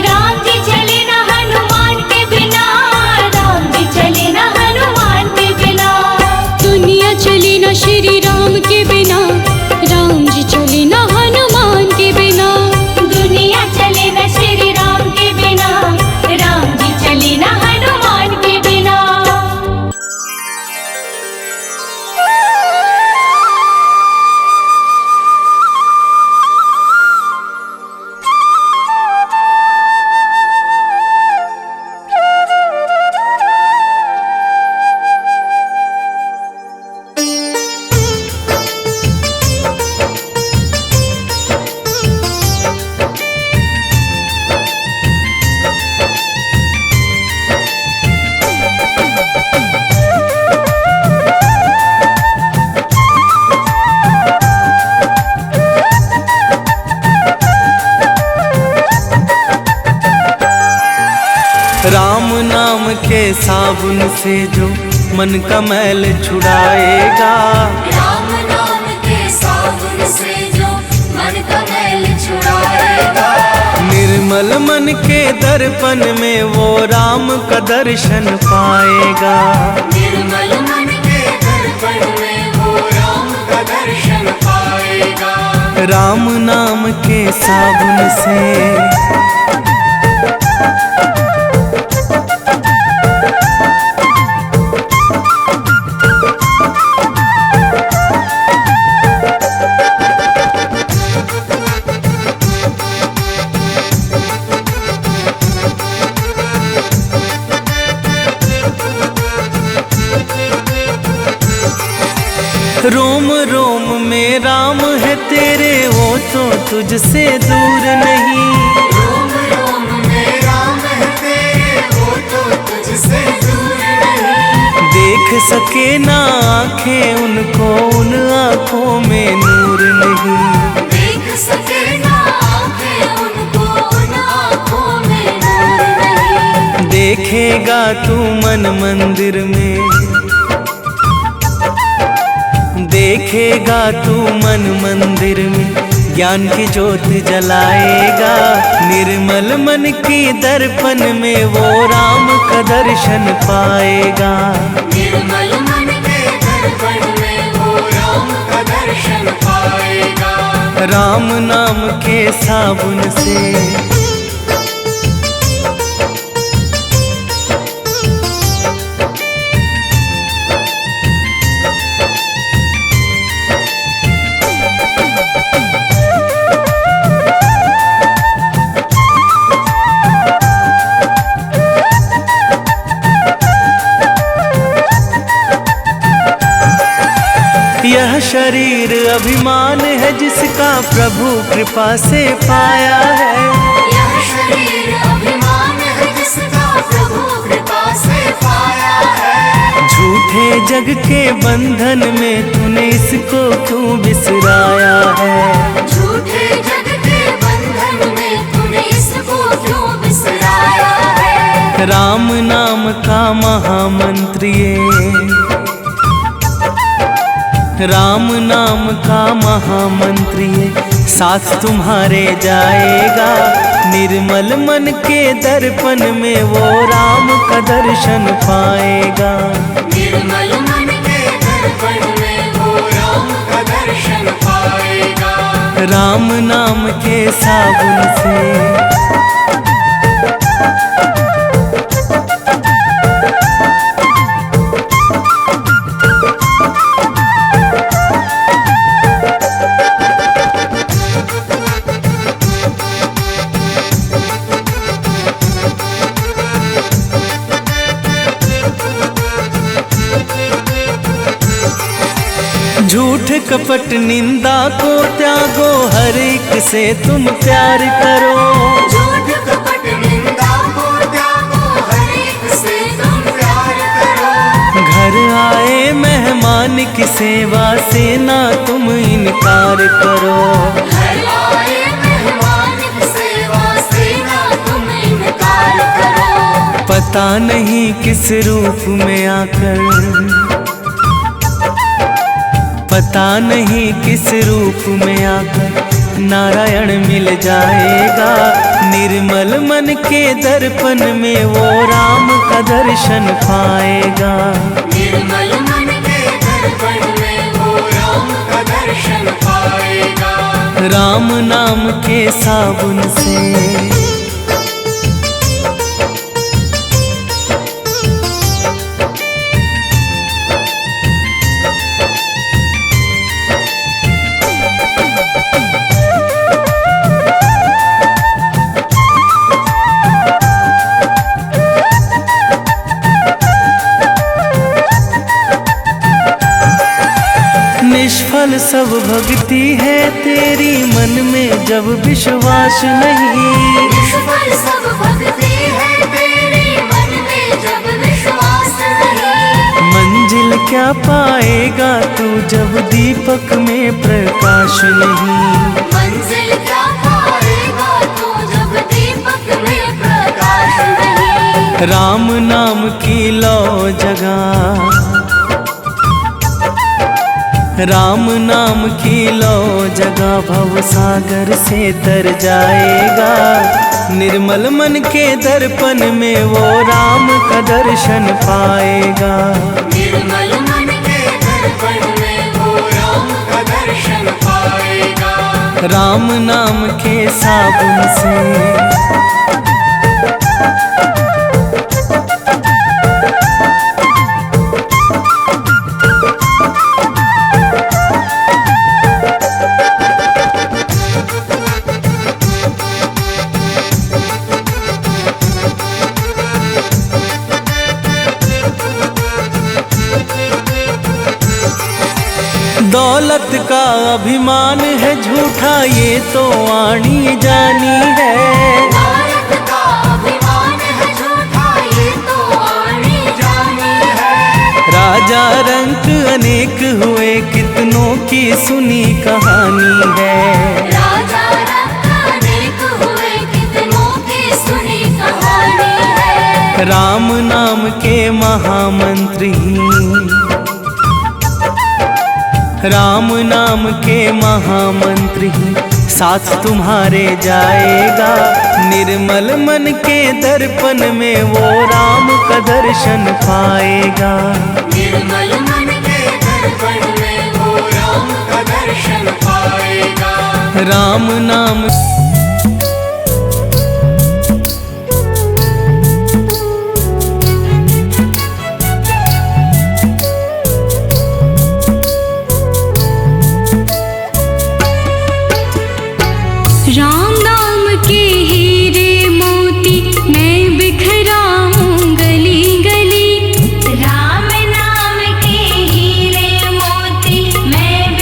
राम जी चले न हनुमान के बिना, राम जी चले न हनुमान के बिना। दुनिया चले न श्री राम के बिना, राम जी चले न हनुमान के बिना। दुनिया चले न श्री राम के बिना, राम जी चले न हनुमान के बिना। राम नाम के साबुन से जो मन का मैल छुड़ाएगा, राम नाम के साबुन से जो मन का मैल छुड़ाएगा। निर्मल मन के दर्पण में वो राम का दर्शन पाएगा। निर्मल मन के दर्पण में वो राम का दर्शन पाएगा। राम नाम के साबुन से रोम रोम में राम है तेरे, वो तो तुझसे दूर नहीं। रोम रोम में राम है तेरे, वो तो तुझसे दूर नहीं। देख सके ना आँखें उनको, उन आँखों में नूर नहीं। देख सके ना आँखें उनको, उन आँखों में नूर नहीं। देखेगा तू मन मंदिर में, देखेगा तू मन मंदिर में, ज्ञान की ज्योत जलाएगा। निर्मल मन की दर्पण में वो राम का दर्शन पाएगा। निर्मल मन के दर्पण में वो राम का दर्शन पाएगा। राम नाम के साबुन से शरीर अभिमान है जिसका प्रभु कृपा से पाया है। यह शरीर अभिमान है जिसका प्रभु कृपा से पाया है। झूठे जग के बंधन में तूने इसको क्यों बिसराया है। झूठे जग के बंधन में तूने इसको क्यों बिसराया है। राम नाम का महामंत्र ये, राम नाम का महामंत्र ये साथ तुम्हारे जाएगा। निर्मल मन के दर्पण में वो राम का दर्शन पाएगा। निर्मल मन के दर्पण में वो राम का दर्शन पाएगा। राम नाम के साबुन से झूठ कपट निंदा को त्यागो, हर एक से तुम प्यार करो। झूठ कपट निंदा को त्यागो, हर एक से तुम प्यार करो। घर आए मेहमान की सेवा से ना तुम इनकार करो। घर आए मेहमान की सेवा से ना तुम इनकार करो। पता नहीं किस रूप में आकर, पता नहीं किस रूप में आकर नारायण मिल जाएगा। निर्मल मन के दर्पण में वो राम का दर्शन पाएगा। निर्मल मन के दर्पण में वो राम का दर्शन पाएगा। राम नाम के साबुन से निष्फल सब भक्ति है तेरी, मन में जब विश्वास नहीं। निष्फल सब भक्ति है तेरी, मन में जब विश्वास नहीं। मंजिल क्या पाएगा तू जब दीपक में प्रकाश नहीं। मंजिल क्या पाएगा तू जब दीपक में प्रकाश नहीं। राम नाम की लो जगह, राम नाम की लो जगह भव सागर से तर जाएगा। निर्मल मन के दर्पण में वो राम का दर्शन पाएगा। निर्मल मन के दर्पण में वो राम का दर्शन पाएगा। राम नाम के साबुन से दौलत का अभिमान है झूठा ये तो आनी जानी है। दौलत का अभिमान है झूठा ये तो आनी जानी है। राजा रंक अनेक हुए कितनों की सुनी कहानी है। राजा रंक अनेक हुए कितनों की सुनी कहानी है। राम नाम के महामंत्र ही, राम नाम के महामंत्र ही साथ तुम्हारे जाएगा। निर्मल मन के दर्पण में वो राम का दर्शन पाएगा। निर्मल मन के दर्पण में वो राम का दर्शन पाएगा। राम नाम राम नाम के हीरे मोती मैं बिखराऊं गली गली। राम नाम के हीरे मोती मैं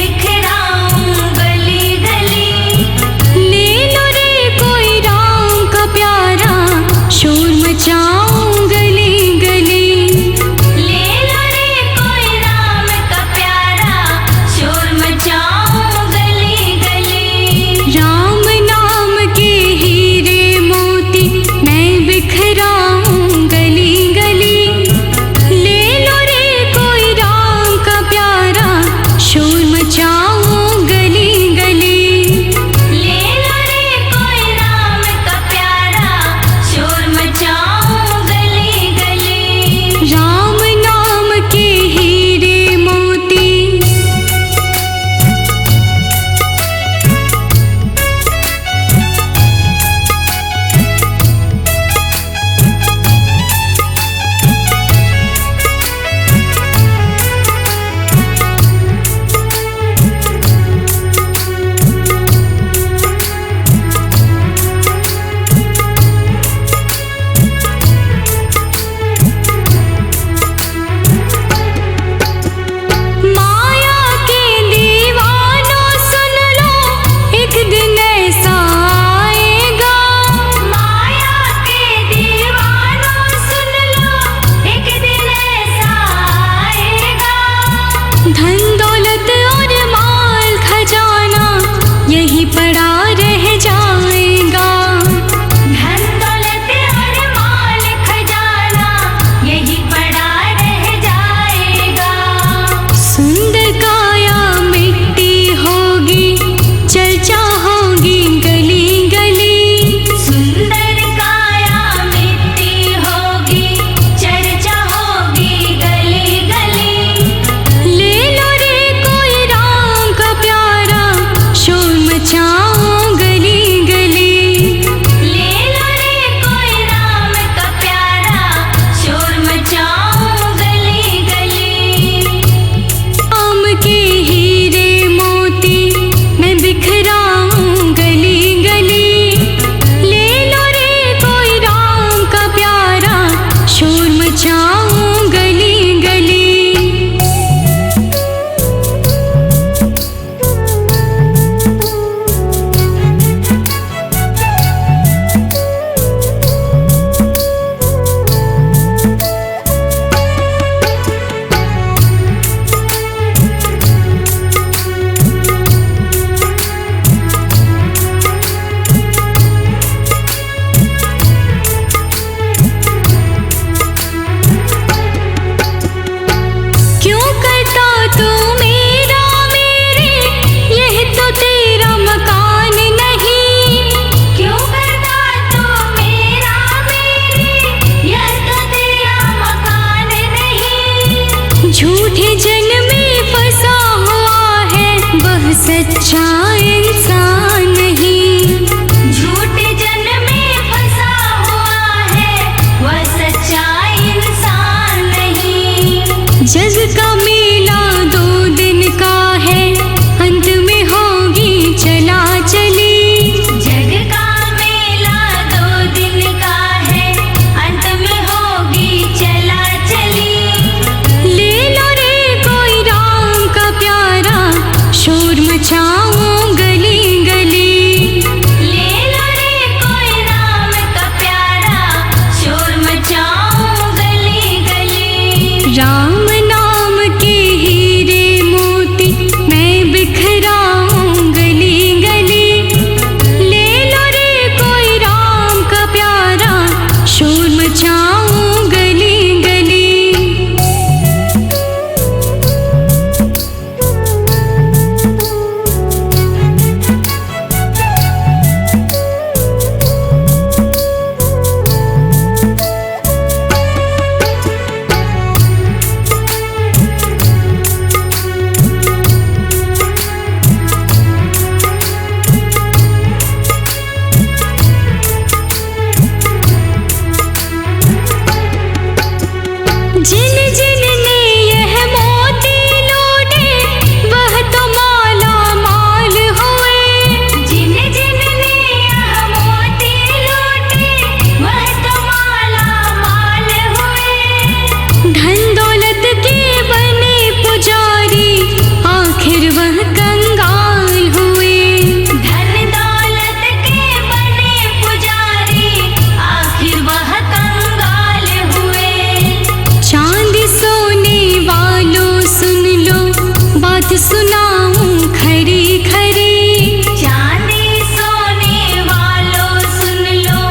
बात सुनाऊं खरी खरी। चांदी सोने वालों सुन लो,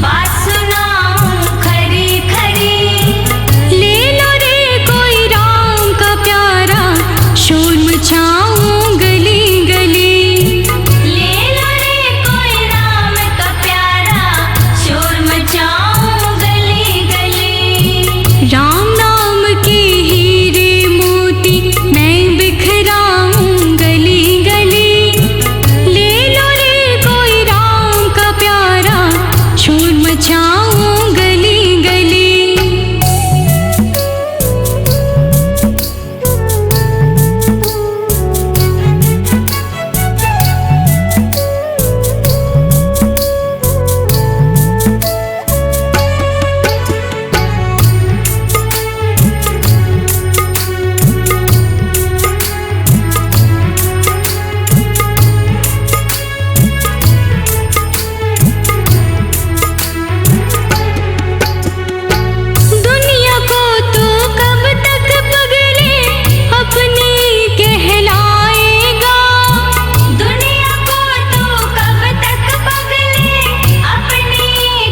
बात सुनाऊं खरी खरी। ले लो रे कोई राम का प्यारा, शोर मचाऊं गली गली। ले लो रे कोई राम का प्यारा, शोर मचाऊं गली गली। राम नाम के हीरे मोती मैं बिखराऊं गली गली। ले लो रे कोई राम का प्यारा, शोर मचाऊं गली गली। दुनिया को तो कब तक पगले अपनी कहलाएगा। दुनिया को तो कब तक पगले अपनी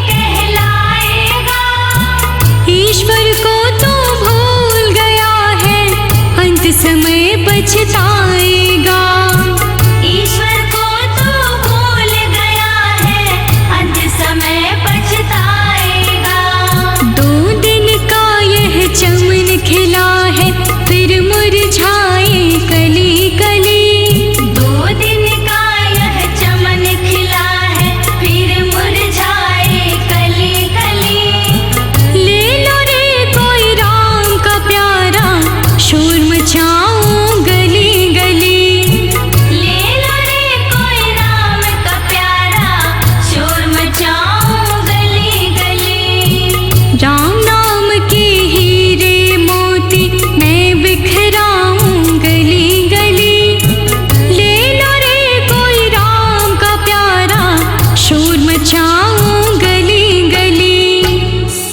कहलाएगा। ईश्वर को तो भूल गया है, अंत समय पछता